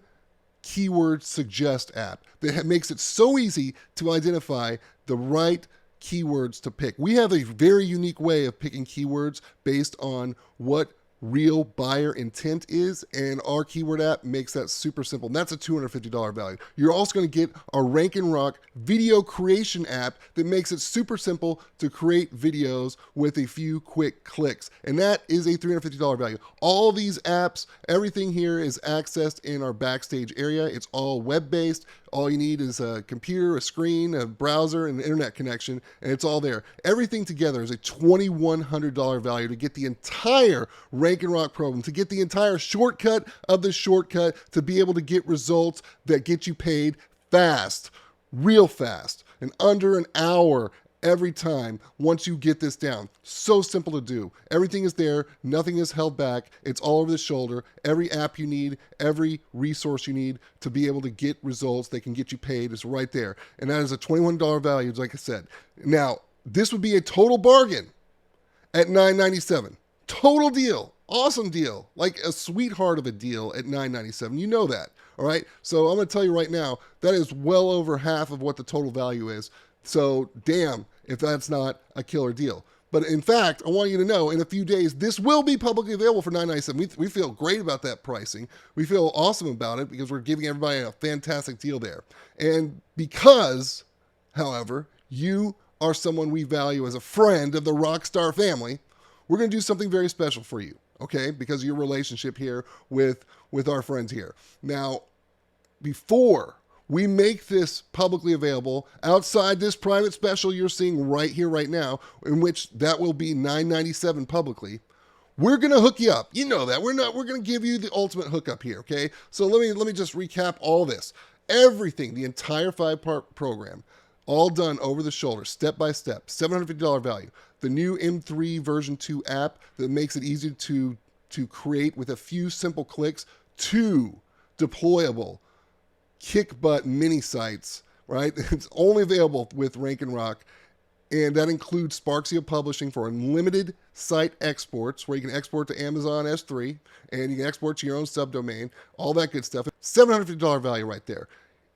S2: keyword suggest app that makes it so easy to identify the right keywords to pick. We have a very unique way of picking keywords based on what real buyer intent is, and our keyword app makes that super simple. And that's a $250 value. You're also going to get our Rank and Rock video creation app that makes it super simple to create videos with a few quick clicks, and that is a $350 value. All these apps, everything here is accessed in our backstage area. It's all web-based. All you need is a computer, a screen, a browser, and an internet connection, and it's all there. Everything together is a $2,100 value to get the entire Rank and Rock program, to get the entire shortcut of the shortcut, to be able to get results that get you paid fast, real fast, in under an hour every time once you get this down. So simple to do. Everything is there. Nothing is held back. It's all over the shoulder. Every app you need, every resource you need to be able to get results that can get you paid is right there. And that is a $21 value, like I said. Now, this would be a total bargain at $997. Total deal. Awesome deal. Like a sweetheart of a deal at $997. You know that. All right. So I'm going to tell you right now, that is well over half of what the total value is. So damn if that's not a killer deal. But in fact, I want you to know in a few days, this will be publicly available for $997. We feel great about that pricing. We feel awesome about it because we're giving everybody a fantastic deal there. And because, however, you are someone we value as a friend of the Rockstar family, we're going to do something very special for you, okay? Because of your relationship here with our friends here. Now, before we make this publicly available outside this private special you're seeing right here, right now, in which that will be $997 publicly, we're going to hook you up. You know that. We're going to give you the ultimate hookup here, okay? So let me just recap all this. Everything, the entire 5-part program, all done over the shoulder, step by step, $750 value. The new M3 version 2 app that makes it easy to create with a few simple clicks, 2 deployable kick butt mini sites, right? It's only available with Rank and Rock, and that includes Sparkzio publishing for unlimited site exports, where you can export to Amazon S3 and you can export to your own subdomain, all that good stuff. $750 value right there.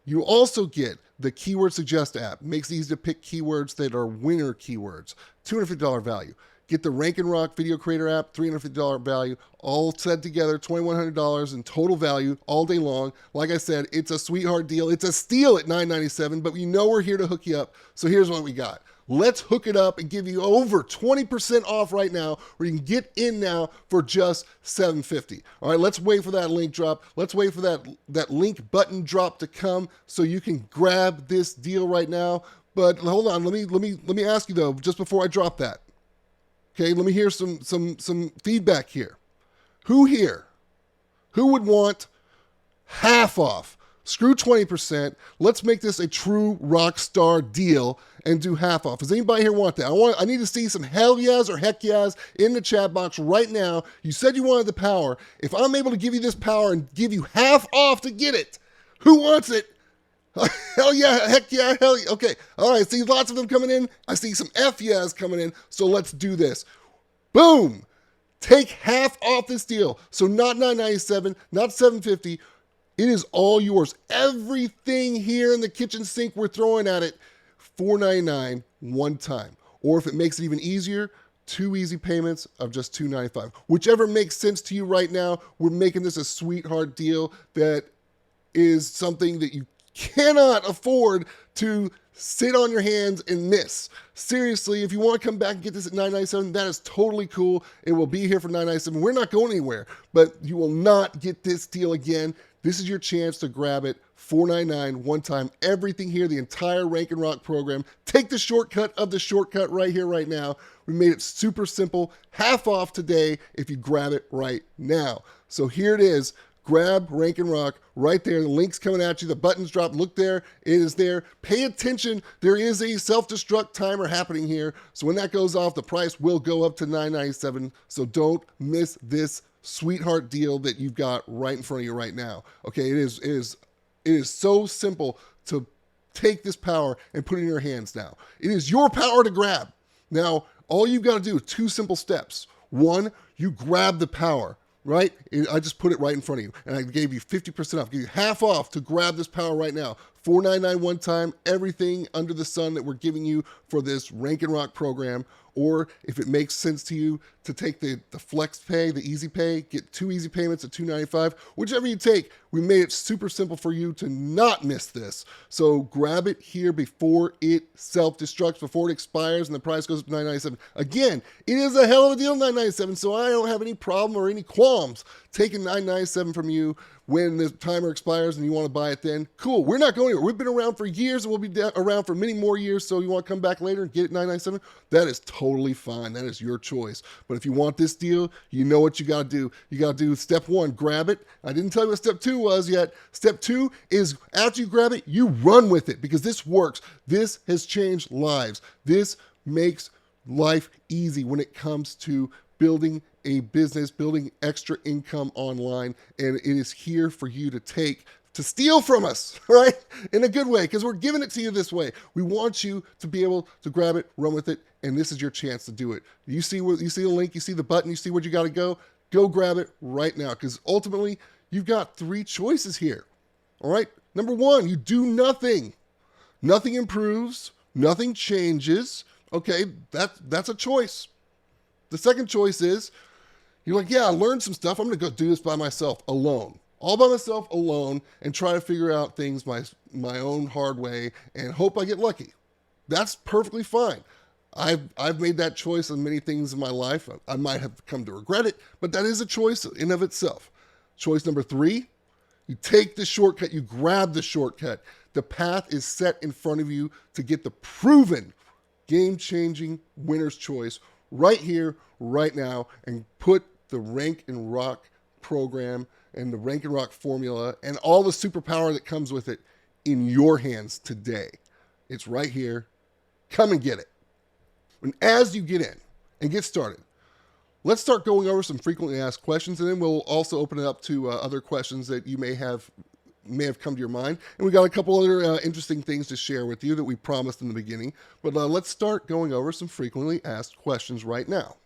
S2: You also get the Keyword Suggest app. Makes it easy to pick keywords that are winner keywords. $250 value. Get the Rank and Rock Video Creator app, $350 value, all set together, $2,100 in total value all day long. Like I said, it's a sweetheart deal. It's a steal at $997, but we know we're here to hook you up. So here's what we got. Let's hook it up and give you over 20% off right now, where you can get in now for just $750. All right, let's wait for that link drop. Let's wait for that link button drop to come so you can grab this deal right now. But hold on, let me ask you though, just before I drop that. Okay, let me hear some feedback here. Who would want half off? Screw 20%. Let's make this a true Rockstar deal and do half off. Does anybody here want that? I need to see some hell yes or heck yes in the chat box right now. You said you wanted the power. If I'm able to give you this power and give you half off to get it, who wants it? Hell yeah, heck yeah, hell yeah. Okay, all right, see lots of them coming in. I see some F yeahs coming in, so let's do this. Boom! Take half off this deal. So not $997, not $750. It is all yours. Everything here in the kitchen sink we're throwing at it, $499 one time. Or if it makes it even easier, 2 easy payments of just $295. Whichever makes sense to you right now, we're making this a sweetheart deal that is something that you cannot afford to sit on your hands and miss. Seriously, if you want to come back and get this at $997, that is totally cool. It will be here for $997. We're not going anywhere, but you will not get this deal again. This is your chance to grab it. $4.99 one time. Everything here, the entire Rank and Rock program. Take the shortcut of the shortcut right here, right now. We made it super simple. Half off today if you grab it right now. So here it is. Grab Rank and Rock right there. The link's coming at you. The button's dropped. Look there. It is there. Pay attention. There is a self-destruct timer happening here. So when that goes off, the price will go up to $9.97. So don't miss this sweetheart deal that you've got right in front of you right now. Okay, it is so simple to take this power and put it in your hands now. It is your power to grab. Now, all you've got to do is 2 simple steps. 1, you grab the power. Right? I just put it right in front of you. And I gave you 50% off. I gave you half off to grab this power right now. $4.99 one time. Everything under the sun that we're giving you for this Rank and Rock program. Or if it makes sense to you to take the flex pay, the easy pay, get 2 easy payments at $2.95. Whichever you take, we made it super simple for you to not miss this. So grab it here before it self-destructs, before it expires and the price goes up to $9.97. Again, it is a hell of a deal, $9.97, so I don't have any problem or any qualms taking $9.97 from you when the timer expires and you want to buy it then. Cool, we're not going anywhere. We've been around for years and we'll be around for many more years, so you want to come back later and get it $9.97? That is totally fine. That is your choice. But if you want this deal, you know what you got to do. You got to do step 1, grab it. I didn't tell you what step 2 was yet. Step 2 is after you grab it, you run with it because this works. This has changed lives. This makes life easy when it comes to building a business, building extra income online, and it is here for you to take, to steal from us, right? In a good way, because we're giving it to you this way. We want you to be able to grab it, run with it, and this is your chance to do it. You see the link, you see the button, you see where you got to go grab it right now, because ultimately, you've got 3 choices here, all right? Number 1, you do nothing. Nothing improves, nothing changes. Okay, that's a choice. The second choice is, you're like, yeah, I learned some stuff. I'm going to go do this by myself, alone. All by myself, alone, and try to figure out things my own hard way and hope I get lucky. That's perfectly fine. I've made that choice on many things in my life. I might have come to regret it, but that is a choice in of itself. Choice number 3, you take the shortcut, you grab the shortcut. The path is set in front of you to get the proven game-changing winner's choice right here, right now, and put the Rank and Rock program and the Rank and Rock formula and all the superpower that comes with it in your hands today. It's right here. Come and get it. And as you get in and get started, let's start going over some frequently asked questions, and then we'll also open it up to other questions that you may have come to your mind. And we got a couple other interesting things to share with you that we promised in the beginning. But let's start going over some frequently asked questions right now.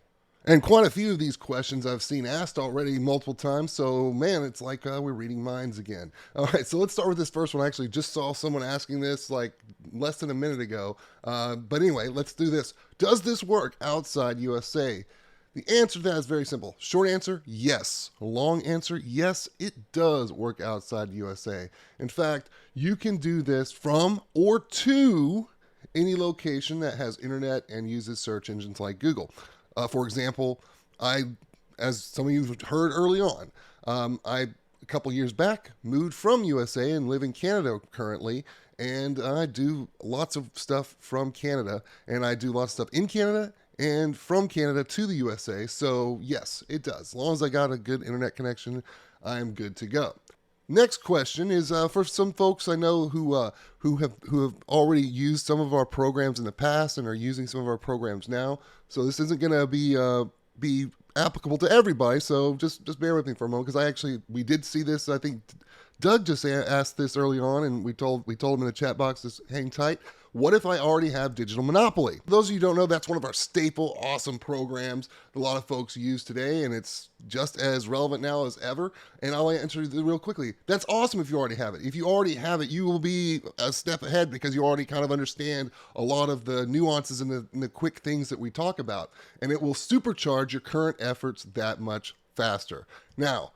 S2: And quite a few of these questions I've seen asked already multiple times, so man, it's like we're reading minds again. All right, so let's start with this first one. I actually just saw someone asking this like less than a minute ago. But anyway, let's do this. Does this work outside USA? The answer to that is very simple. Short answer, yes. Long answer, yes, it does work outside USA. In fact, you can do this from or to any location that has internet and uses search engines like Google. For example, as some of you have heard early on, a couple years back moved from USA and live in Canada currently, and I do lots of stuff from Canada, and I do lots of stuff in Canada and from Canada to the USA. So yes, it does. As long as I got a good internet connection, I'm good to go. Next question is for some folks I know who have already used some of our programs in the past and are using some of our programs now. So this isn't going to be applicable to everybody. So just bear with me for a moment, because we did see this. I think Doug just asked this early on, and we told him in the chat box to hang tight. What if I already have Digital Monopoly? For those of you who don't know, that's one of our staple, awesome programs that a lot of folks use today, and it's just as relevant now as ever. And I'll answer real quickly. That's awesome if you already have it. If you already have it, you will be a step ahead because you already kind of understand a lot of the nuances and the quick things that we talk about. And it will supercharge your current efforts that much faster. Now,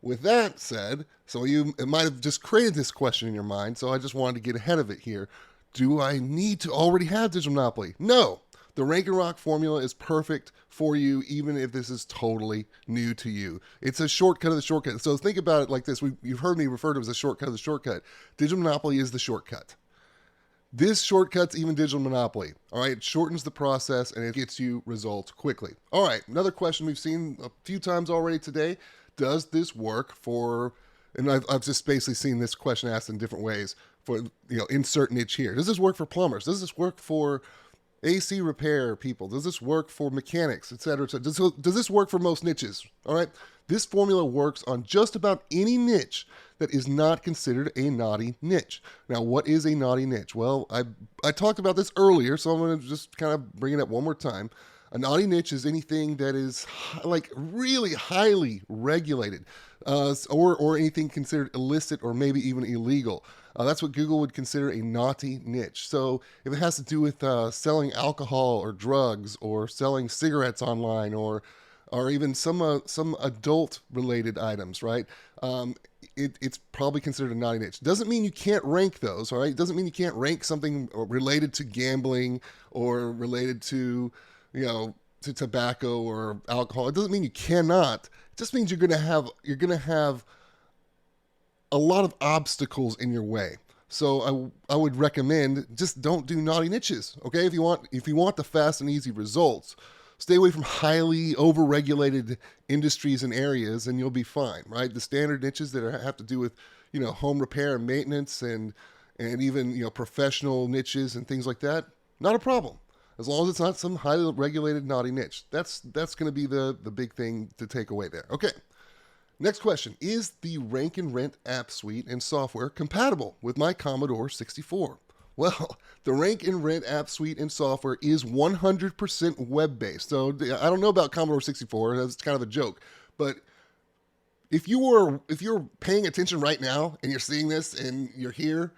S2: with that said, some of you might have just created this question in your mind, so I just wanted to get ahead of it here. Do I need to already have Digital Monopoly? No. The Rank and Rock formula is perfect for you, even if this is totally new to you. It's a shortcut of the shortcut. So think about it like this. You've heard me refer to it as a shortcut of the shortcut. Digital Monopoly is the shortcut. This shortcuts even Digital Monopoly. All right, it shortens the process and it gets you results quickly. All right, another question we've seen a few times already today. Does this work for, and I've just basically seen this question asked in different ways for, insert niche here. Does this work for plumbers? Does this work for AC repair people? Does this work for mechanics, et cetera, et cetera? Does this work for most niches? All right. This formula works on just about any niche that is not considered a naughty niche. Now, what is a naughty niche? Well, I talked about this earlier, so I'm going to just kind of bring it up one more time. A naughty niche is anything that is like really highly regulated, or anything considered illicit or maybe even illegal. That's what Google would consider a naughty niche. So if it has to do with selling alcohol or drugs or selling cigarettes online or even some adult related items, right? It's probably considered a naughty niche. Doesn't mean you can't rank those, all right? Doesn't mean you can't rank something related to gambling or related to, to tobacco or alcohol. It doesn't mean you cannot. It just means you're gonna have a lot of obstacles in your way. So I would recommend just don't do naughty niches, okay? If you want the fast and easy results, stay away from highly overregulated industries and areas, and you'll be fine, right? The standard niches that have to do with, home repair and maintenance and even, professional niches and things like that, not a problem. As long as it's not some highly regulated naughty niche. That's going to be the big thing to take away there. Okay. Next question. Is the Rank and Rent app suite and software compatible with my Commodore 64? Well, the Rank and Rent app suite and software is 100% web-based. So I don't know about Commodore 64. That's kind of a joke. But if you're paying attention right now and you're seeing this and you're here,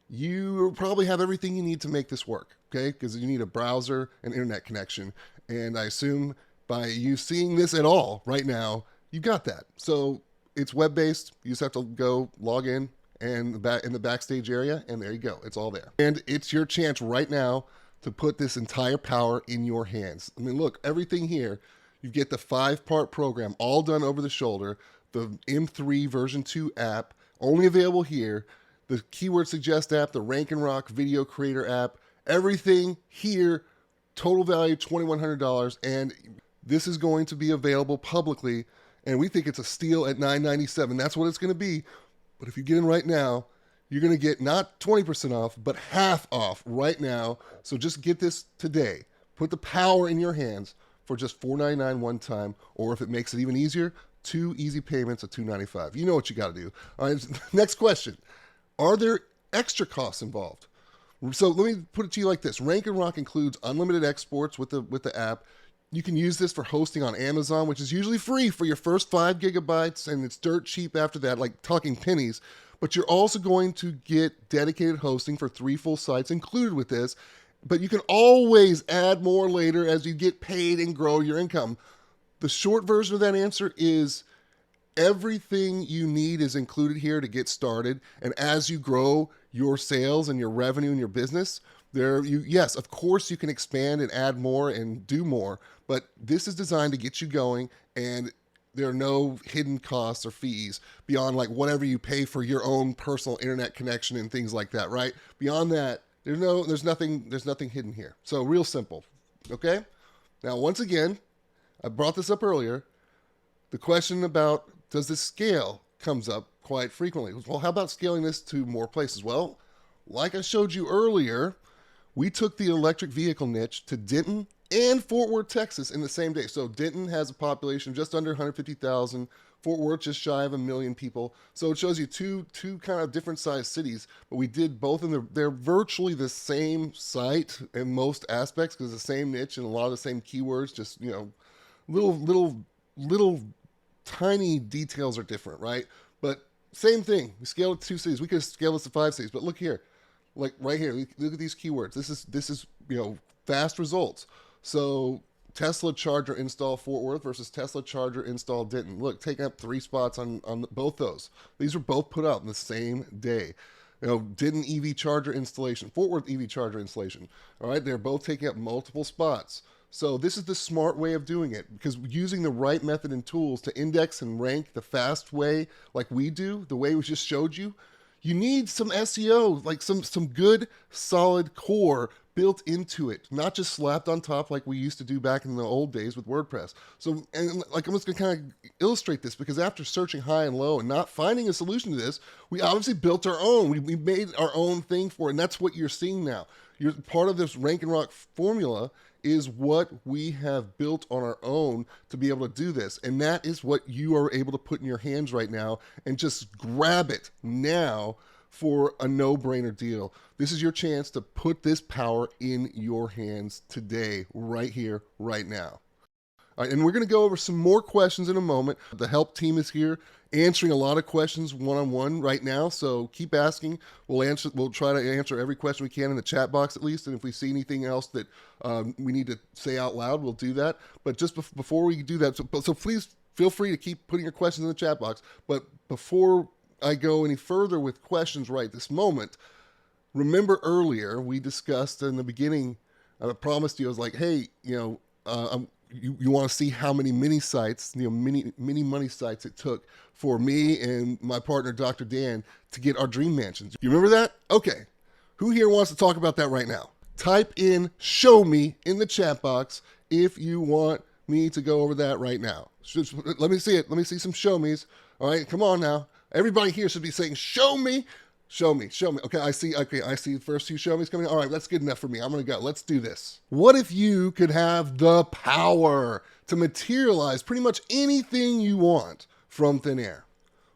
S2: you probably have everything you need to make this work, okay? Because you need a browser and internet connection. And I assume by you seeing this at all right now, you got that. So it's web-based. You just have to go log in and in the backstage area, and there you go. It's all there. And it's your chance right now to put this entire power in your hands. I mean, look, everything here, you get the 5-part program all done over the shoulder, the M3 version 2 app, only available here, the Keyword Suggest app, the Rank and Rock video creator app, everything here, total value $2,100, and this is going to be available publicly, and we think it's a steal at $997. That's what it's going to be. But if you get in right now, you're going to get not 20% off, but half off right now. So just get this today. Put the power in your hands for just $499 one time, or if it makes it even easier, 2 easy payments of $295. You know what you got to do. All right, next question. Are there extra costs involved? So let me put it to you like this. Rank and Rock includes unlimited exports with the app. You can use this for hosting on Amazon, which is usually free for your first 5 gigabytes, and it's dirt cheap after that, like talking pennies. But you're also going to get dedicated hosting for 3 full sites included with this. But you can always add more later as you get paid and grow your income. The short version of that answer is everything you need is included here to get started. And as you grow your sales and your revenue and your business, yes, of course you can expand and add more and do more, but this is designed to get you going, and there are no hidden costs or fees beyond like whatever you pay for your own personal internet connection and things like that, right? Beyond that, there's nothing hidden here. So real simple. Okay? Now, once again, I brought this up earlier. The question about does this scale comes up quite frequently. Well, how about scaling this to more places? Well, like I showed you earlier, we took the electric vehicle niche to Denton and Fort Worth, Texas in the same day. So Denton has a population of just under 150,000. Fort Worth just shy of 1 million people. So it shows you two kind of different sized cities, but we did both in they're virtually the same site in most aspects because the same niche and a lot of the same keywords, just, little tiny details are different, right? But same thing. We scaled it to 2 cities. We could scale this to 5 cities, but look here. Like right here, look at these keywords. This is fast results. So Tesla charger install Fort Worth versus Tesla charger install Denton. Look, taking up 3 spots on both those. These were both put out in the same day. Didn't EV charger installation, Fort Worth EV charger installation. All right, they're both taking up multiple spots. So this is the smart way of doing it, because using the right method and tools to index and rank the fast way, like we do, the way we just showed you, you need some SEO, like some good solid core built into it, not just slapped on top like we used to do back in the old days with WordPress. So, and like I'm just gonna kind of illustrate this, because after searching high and low and not finding a solution to this, we obviously built our own. We made our own thing for it, and that's what you're seeing now. You're part of this Rank and Rock formula is what we have built on our own to be able to do this. And that is what you are able to put in your hands right now and just grab it now for a no-brainer deal. This is your chance to put this power in your hands today, right here, right now. All right, and we're going to go over some more questions in a moment. The help team is here answering a lot of questions one-on-one right now, so keep asking. We'll try to answer every question we can in the chat box at least, and if we see anything else that we need to say out loud, we'll do that. But just before we do that, so please feel free to keep putting your questions in the chat box. But before I go any further with questions right this moment, remember earlier we discussed in the beginning, I promised you, I was like, hey, you want to see how many mini sites, mini money sites it took for me and my partner, Dr. Dan, to get our dream mansions. You remember that? Okay. Who here wants to talk about that right now? Type in "show me" in the chat box if you want me to go over that right now. Let me see it. Let me see some show me's. All right, come on now. Everybody here should be saying "show me." Show me, show me. Okay, I see the first few show me's coming. All right, that's good enough for me. I'm gonna go. Let's do this. What if you could have the power to materialize pretty much anything you want from thin air?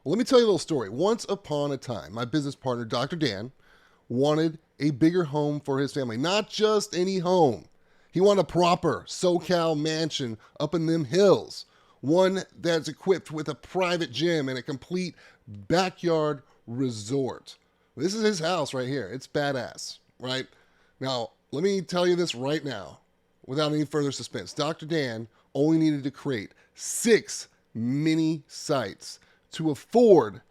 S2: Well, let me tell you a little story. Once upon a time, my business partner, Dr. Dan, wanted a bigger home for his family. Not just any home. He wanted a proper SoCal mansion up in them hills. One that's equipped with a private gym and a complete backyard resort. This is his house right here. It's badass, right? Now, let me tell you this right now, without any further suspense. Dr. Dan only needed to create 6 mini sites to afford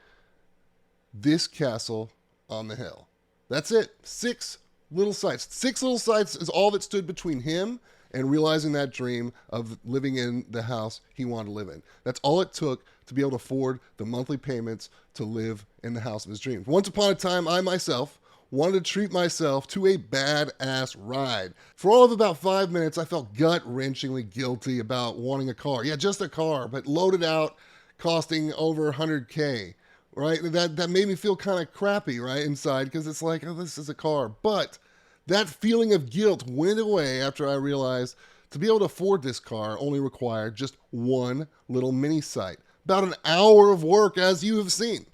S2: this castle on the hill. That's it. 6 little sites. 6 little sites is all that stood between him and realizing that dream of living in the house he wanted to live in. That's all it took to be able to afford the monthly payments to live in the house of his dreams. Once upon a time, I myself wanted to treat myself to a badass ride. For all of about 5 minutes, I felt gut-wrenchingly guilty about wanting a car. Yeah, just a car, but loaded out, costing over $100K, right? That made me feel kind of crappy, right, inside, because it's like, oh, this is a car. But that feeling of guilt went away after I realized to be able to afford this car only required just one little mini site. About an hour of work, as you have seen,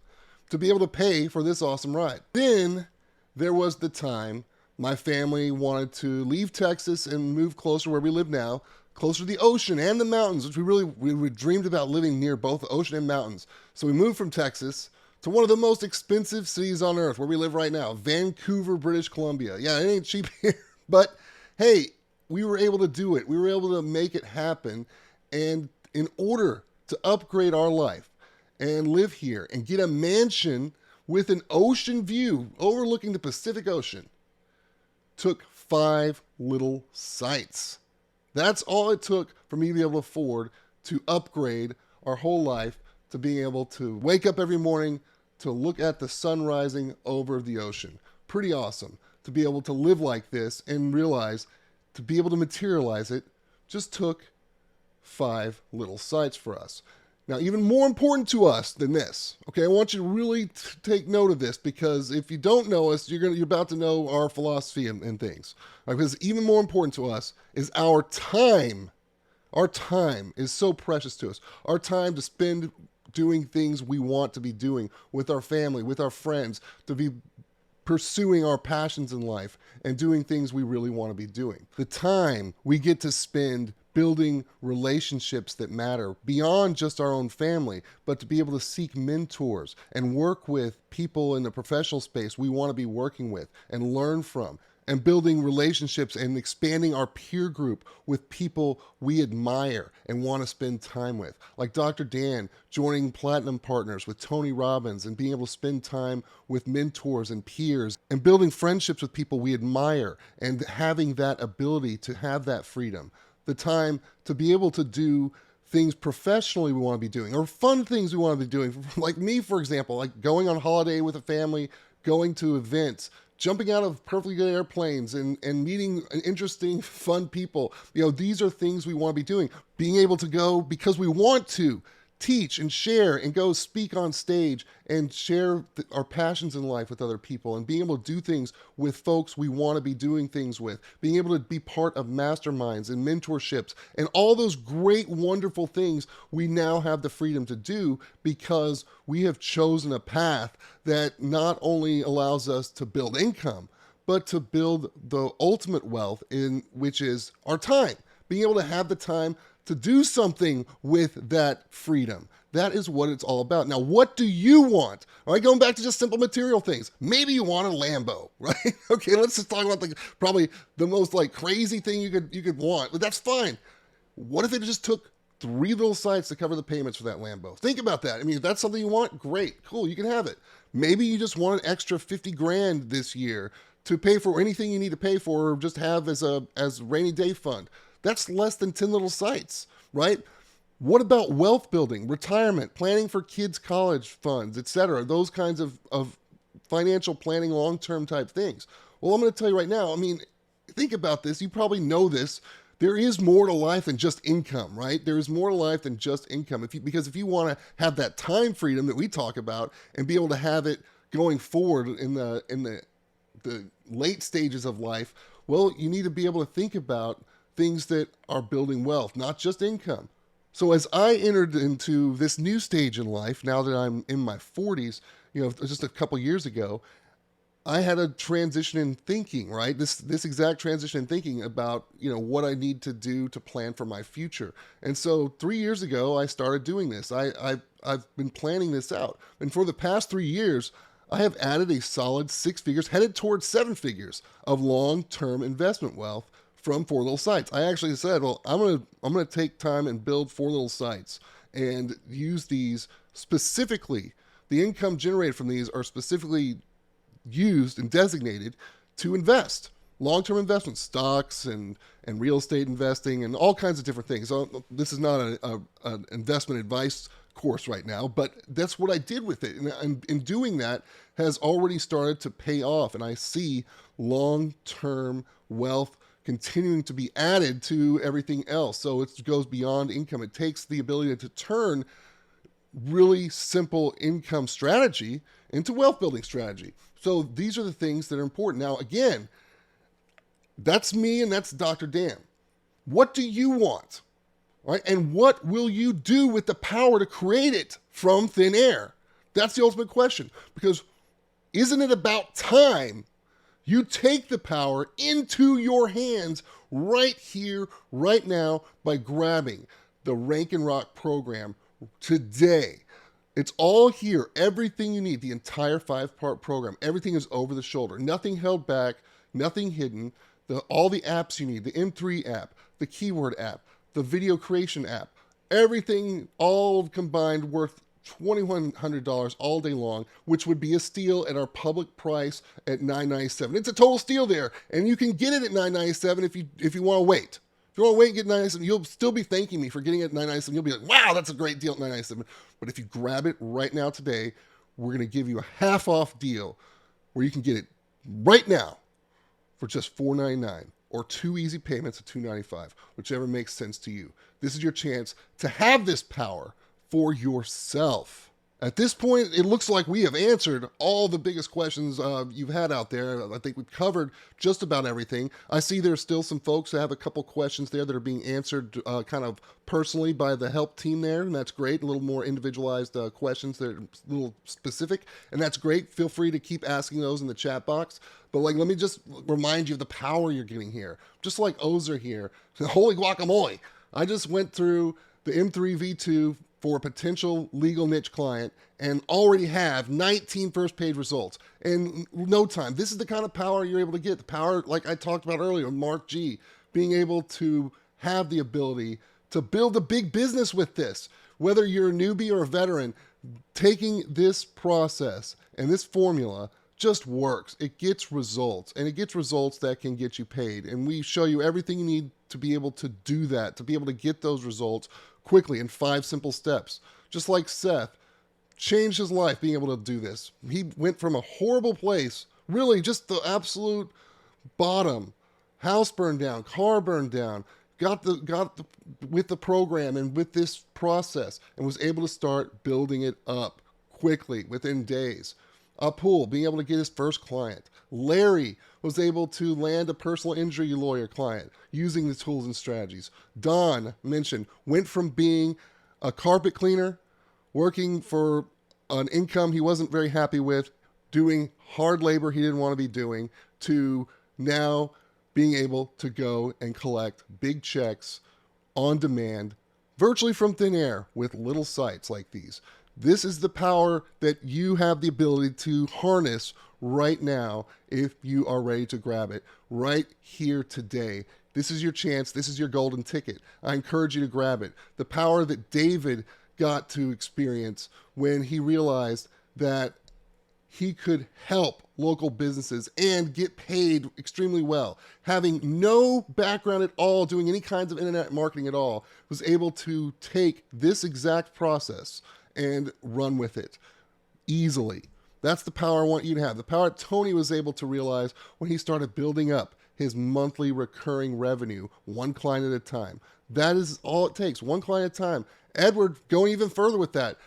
S2: to be able to pay for this awesome ride. Then there was the time my family wanted to leave Texas and move closer where we live now, closer to the ocean and the mountains, which we dreamed about living near both the ocean and mountains. So we moved from Texas to one of the most expensive cities on earth, where we live right now, Vancouver, British Columbia. Yeah, it ain't cheap here, but hey, we were able to do it. We were able to make it happen. And in order to upgrade our life and live here and get a mansion with an ocean view overlooking the Pacific Ocean, took 5 little sites. That's all it took for me to be able to afford to upgrade our whole life to being able to wake up every morning to look at the sun rising over the ocean. Pretty awesome to be able to live like this and realize to be able to materialize it just took 5 little sites for us. Now, even more important to us than this, okay, I want you to really take note of this, because if you don't know us, you're about to know our philosophy and things. Right? Because even more important to us is our time. Our time is so precious to us. Our time to spend doing things we want to be doing with our family, with our friends, to be pursuing our passions in life and doing things we really want to be doing. The time we get to spend building relationships that matter beyond just our own family, but to be able to seek mentors and work with people in the professional space we want to be working with and learn from and building relationships and expanding our peer group with people we admire and want to spend time with. Like Dr. Dan joining Platinum Partners with Tony Robbins and being able to spend time with mentors and peers and building friendships with people we admire and having that ability to have that freedom. The time to be able to do things professionally we want to be doing or fun things we want to be doing. Like me, for example, like going on holiday with a family, going to events, jumping out of perfectly good airplanes and meeting interesting, fun people. These are things we want to be doing. Being able to go because we want to teach and share and go speak on stage and share our passions in life with other people and being able to do things with folks we want to be doing things with, being able to be part of masterminds and mentorships and all those great, wonderful things we now have the freedom to do because we have chosen a path that not only allows us to build income, but to build the ultimate wealth in which is our time, being able to have the time to do something with that freedom. That is what it's all about. Now, what do you want? All right, going back to just simple material things. Maybe you want a Lambo, right? Okay, let's just talk about probably the most crazy thing you could want, but that's fine. What if it just took 3 little sites to cover the payments for that Lambo? Think about that. I mean, if that's something you want, great, cool, you can have it. Maybe you just want an extra 50 grand this year to pay for anything you need to pay for or just have as rainy day fund. That's less than 10 little sites, right? What about wealth building, retirement, planning for kids' college funds, etc.? Those kinds of financial planning, long-term type things. Well, I'm going to tell you right now, I mean, think about this. You probably know this. There is more to life than just income, right? There is more to life than just income. Because if you want to have that time freedom that we talk about and be able to have it going forward in the late stages of life, well, you need to be able to think about things that are building wealth, not just income. So as I entered into this new stage in life, now that I'm in my 40s, just a couple years ago, I had a transition in thinking, right? This exact transition in thinking about, what I need to do to plan for my future. And so 3 years ago, I started doing this. I've been planning this out. And for the past 3 years, I have added a solid 6 figures, headed towards 7 figures of long-term investment wealth from 4 little sites. I actually said, well, I'm gonna take time and build 4 little sites and use these specifically. The income generated from these are specifically used and designated to invest. Long-term investments, stocks and real estate investing and all kinds of different things. So this is not an investment advice course right now, but that's what I did with it. And in doing that has already started to pay off. And I see long-term wealth continuing to be added to everything else. So it goes beyond income. It takes the ability to turn really simple income strategy into wealth building strategy. So these are the things that are important. Now, again, that's me and that's Dr. Dan. What do you want? Right? And what will you do with the power to create it from thin air? That's the ultimate question. Because isn't it about time you take the power into your hands right here, right now, by grabbing the Rank and Rock program today? It's all here. Everything you need, the entire 5-part program. Everything is over the shoulder. Nothing held back, nothing hidden. All the apps you need, the M3 app, the keyword app, the video creation app, everything all combined worth $2,100 all day long, which would be a steal at our public price at $997. It's a total steal there, and you can get it at $997 if you want to wait. If you want to wait and get $997, you'll still be thanking me for getting it at $997. You'll be like, wow, that's a great deal at $997. But if you grab it right now today, we're going to give you a half-off deal where you can get it right now for just $499 or 2 easy payments of $295, whichever makes sense to you. This is your chance to have this power for yourself. At this point, it looks like we have answered all the biggest questions you've had out there. I think we've covered just about everything. I see there's still some folks that have a couple questions there that are being answered kind of personally by the help team there, and that's great. A little more individualized questions that are a little specific, and that's great. Feel free to keep asking those in the chat box. But let me just remind you of the power you're getting here. Just like Ozer here, holy guacamole. I just went through the M3 V2 for a potential legal niche client and already have 19 first page results in no time. This is the kind of power you're able to get. The power, like I talked about earlier, Mark G, being able to have the ability to build a big business with this. Whether you're a newbie or a veteran, taking this process and this formula just works. It gets results, and it gets results that can get you paid. And we show you everything you need to be able to do that, to be able to get those results quickly in 5 simple steps. Just like Seth changed his life being able to do this. He went from a horrible place, really just the absolute bottom, house burned down, car burned down, got the with the program and with this process, and was able to start building it up quickly within days. Apul being able to get his first client. Larry was able to land a personal injury lawyer client using the tools and strategies. Don mentioned went from being a carpet cleaner, working for an income he wasn't very happy with, doing hard labor he didn't want to be doing, to now being able to go and collect big checks on demand, virtually from thin air with little sites like these. This is the power that you have the ability to harness right now if you are ready to grab it right here today. This is your chance. This is your golden ticket. I encourage you to grab it. The power that David got to experience when he realized that he could help local businesses and get paid extremely well. Having no background at all, doing any kinds of internet marketing at all, was able to take this exact process and run with it easily. That's the power I want you to have. The power Tony was able to realize when he started building up his monthly recurring revenue, one client at a time. That is all it takes, one client at a time. Edward, going even further with that,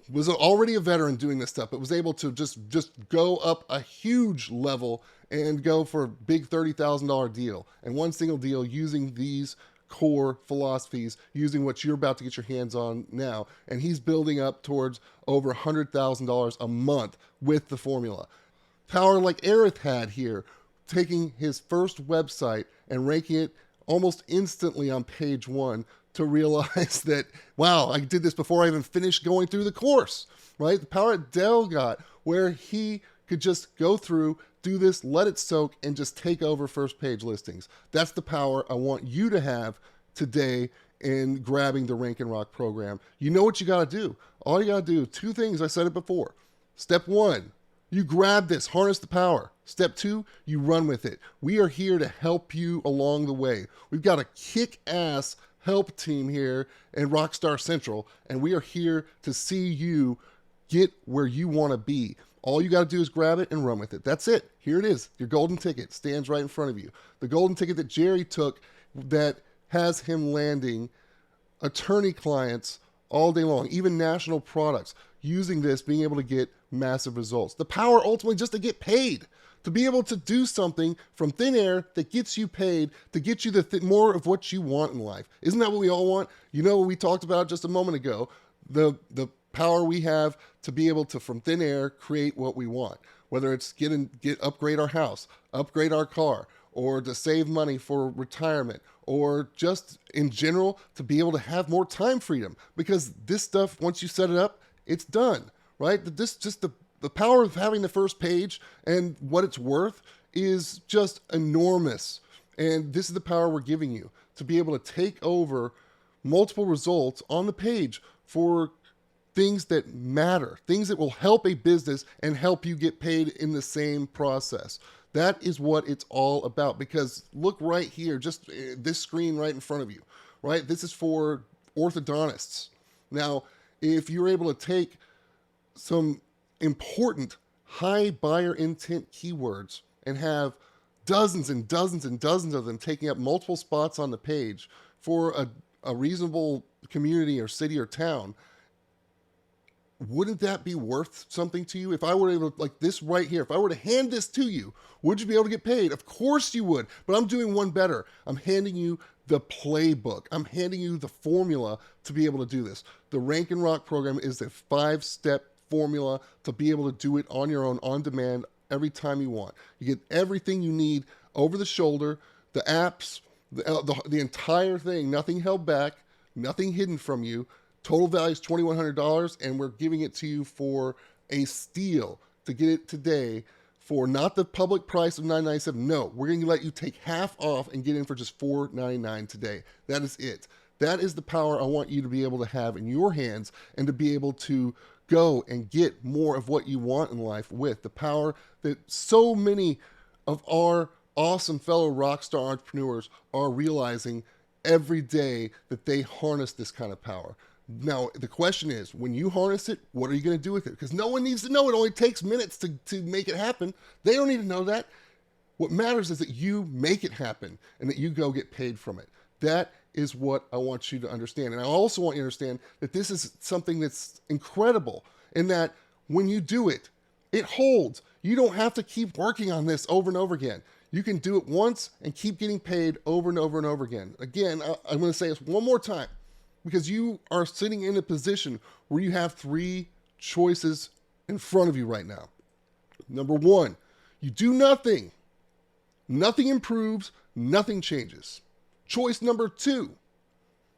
S2: was already a veteran doing this stuff, but was able to just go up a huge level and go for a big $30,000 deal. And one single deal using these core philosophies, using what you're about to get your hands on now. And he's building up towards over $100,000 a month with the formula. Power like Aerith had here, taking his first website and ranking it almost instantly on page 1 to realize that, wow, I did this before I even finished going through the course, right? The power that Dell got, where he could just go through, do this, let it soak, and just take over first page listings. That's the power I want you to have today in grabbing the Rank and Rock program. You know what you got to do. All you got to do, 2 things, I said it before. Step 1, you grab this, harness the power. Step 2, you run with it. We are here to help you along the way. We've got a kick-ass help team here in Rockstar Central, and we are here to see you get where you want to be. All you got to do is grab it and run with it. That's it. Here it is. Your golden ticket stands right in front of you. The golden ticket that Jerry took that has him landing attorney clients all day long, even national products, using this, being able to get massive results. The power ultimately just to get paid, to be able to do something from thin air that gets you paid, to get you the more of what you want in life. Isn't that what we all want? You know, we talked about just a moment ago, the power we have to be able to, from thin air, create what we want. Whether it's upgrade our house, upgrade our car, or to save money for retirement, or just in general to be able to have more time freedom. Because this stuff, once you set it up, it's done, right? This just the power of having the first page and what it's worth is just enormous. And this is the power we're giving you to be able to take over multiple results on the page for things that matter, things that will help a business and help you get paid in the same process. That is what it's all about. Because look right here, just this screen right in front of you, right? This is for orthodontists. Now, if you're able to take some important high buyer intent keywords and have dozens and dozens and dozens of them taking up multiple spots on the page for a reasonable community or city or town, wouldn't that be worth something to you? If I were able to, like this right here, if I were to hand this to you, would you be able to get paid? Of course you would, but I'm doing one better. I'm handing you the playbook. I'm handing you the formula to be able to do this. The Rank and Rock program is a 5-step formula to be able to do it on your own, on demand, every time you want. You get everything you need over the shoulder, the apps, the entire thing, nothing held back, nothing hidden from you, Total value is $2,100, and we're giving it to you for a steal to get it today for not the public price of $9.97. No, we're going to let you take half off and get in for just $4.99 today. That is it. That is the power I want you to be able to have in your hands and to be able to go and get more of what you want in life with the power that so many of our awesome fellow rockstar entrepreneurs are realizing every day that they harness this kind of power. Now, the question is, when you harness it, what are you going to do with it? Because no one needs to know. It only takes minutes to make it happen. They don't need to know that. What matters is that you make it happen and that you go get paid from it. That is what I want you to understand. And I also want you to understand that this is something that's incredible in that when you do it, it holds. You don't have to keep working on this over and over again. You can do it once and keep getting paid over and over and over again. Again, I'm going to say this one more time because you are sitting in a position where you have three choices in front of you right now. Number one, you do nothing. Nothing improves, nothing changes. Choice number two,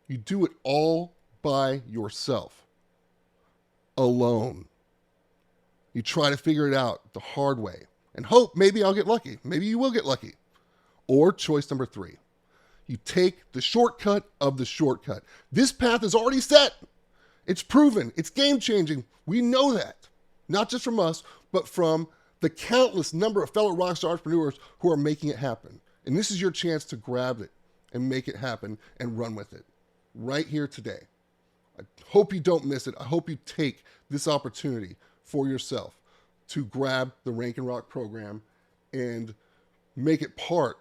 S2: you do it all by yourself, alone. You try to figure it out the hard way and hope maybe I'll get lucky. Maybe you will get lucky. Or choice number three, you take the shortcut of the shortcut. This path is already set. It's proven. It's game changing. We know that. Not just from us, but from the countless number of fellow rockstar entrepreneurs who are making it happen. And this is your chance to grab it and make it happen and run with it right here today. I hope you don't miss it. I hope you take this opportunity for yourself to grab the Rank and Rock program and make it part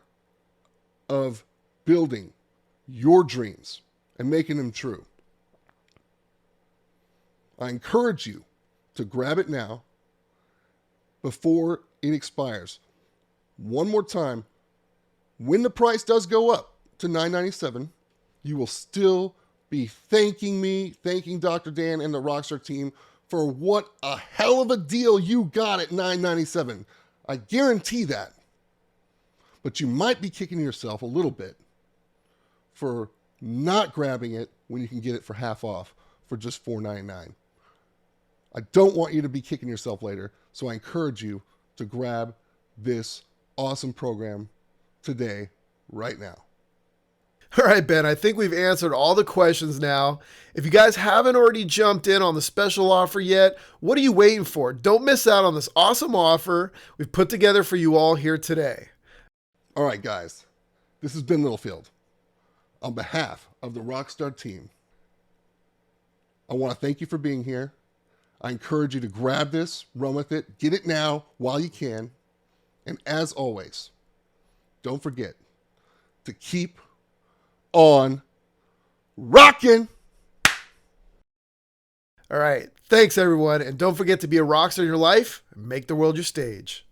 S2: of building your dreams and making them true. I encourage you to grab it now before it expires. One more time, when the price does go up to $9.97, you will still be thanking me, thanking Dr. Dan and the Rockstar team for what a hell of a deal you got at $9.97. I guarantee that. But you might be kicking yourself a little bit for not grabbing it when you can get it for half off for just $4.99. I don't want you to be kicking yourself later, so I encourage you to grab this awesome program today, right now.
S1: All right, Ben, I think we've answered all the questions now. If you guys haven't already jumped in on the special offer yet, what are you waiting for? Don't miss out on this awesome offer we've put together for you all here today.
S2: All right, guys, this has been Littlefield. On behalf of the Rockstar team, I want to thank you for being here. I encourage you to grab this, run with it, get it now while you can. And as always, don't forget to keep on rocking.
S1: All right. Thanks, everyone. And don't forget to be a rockstar in your life and make the world your stage.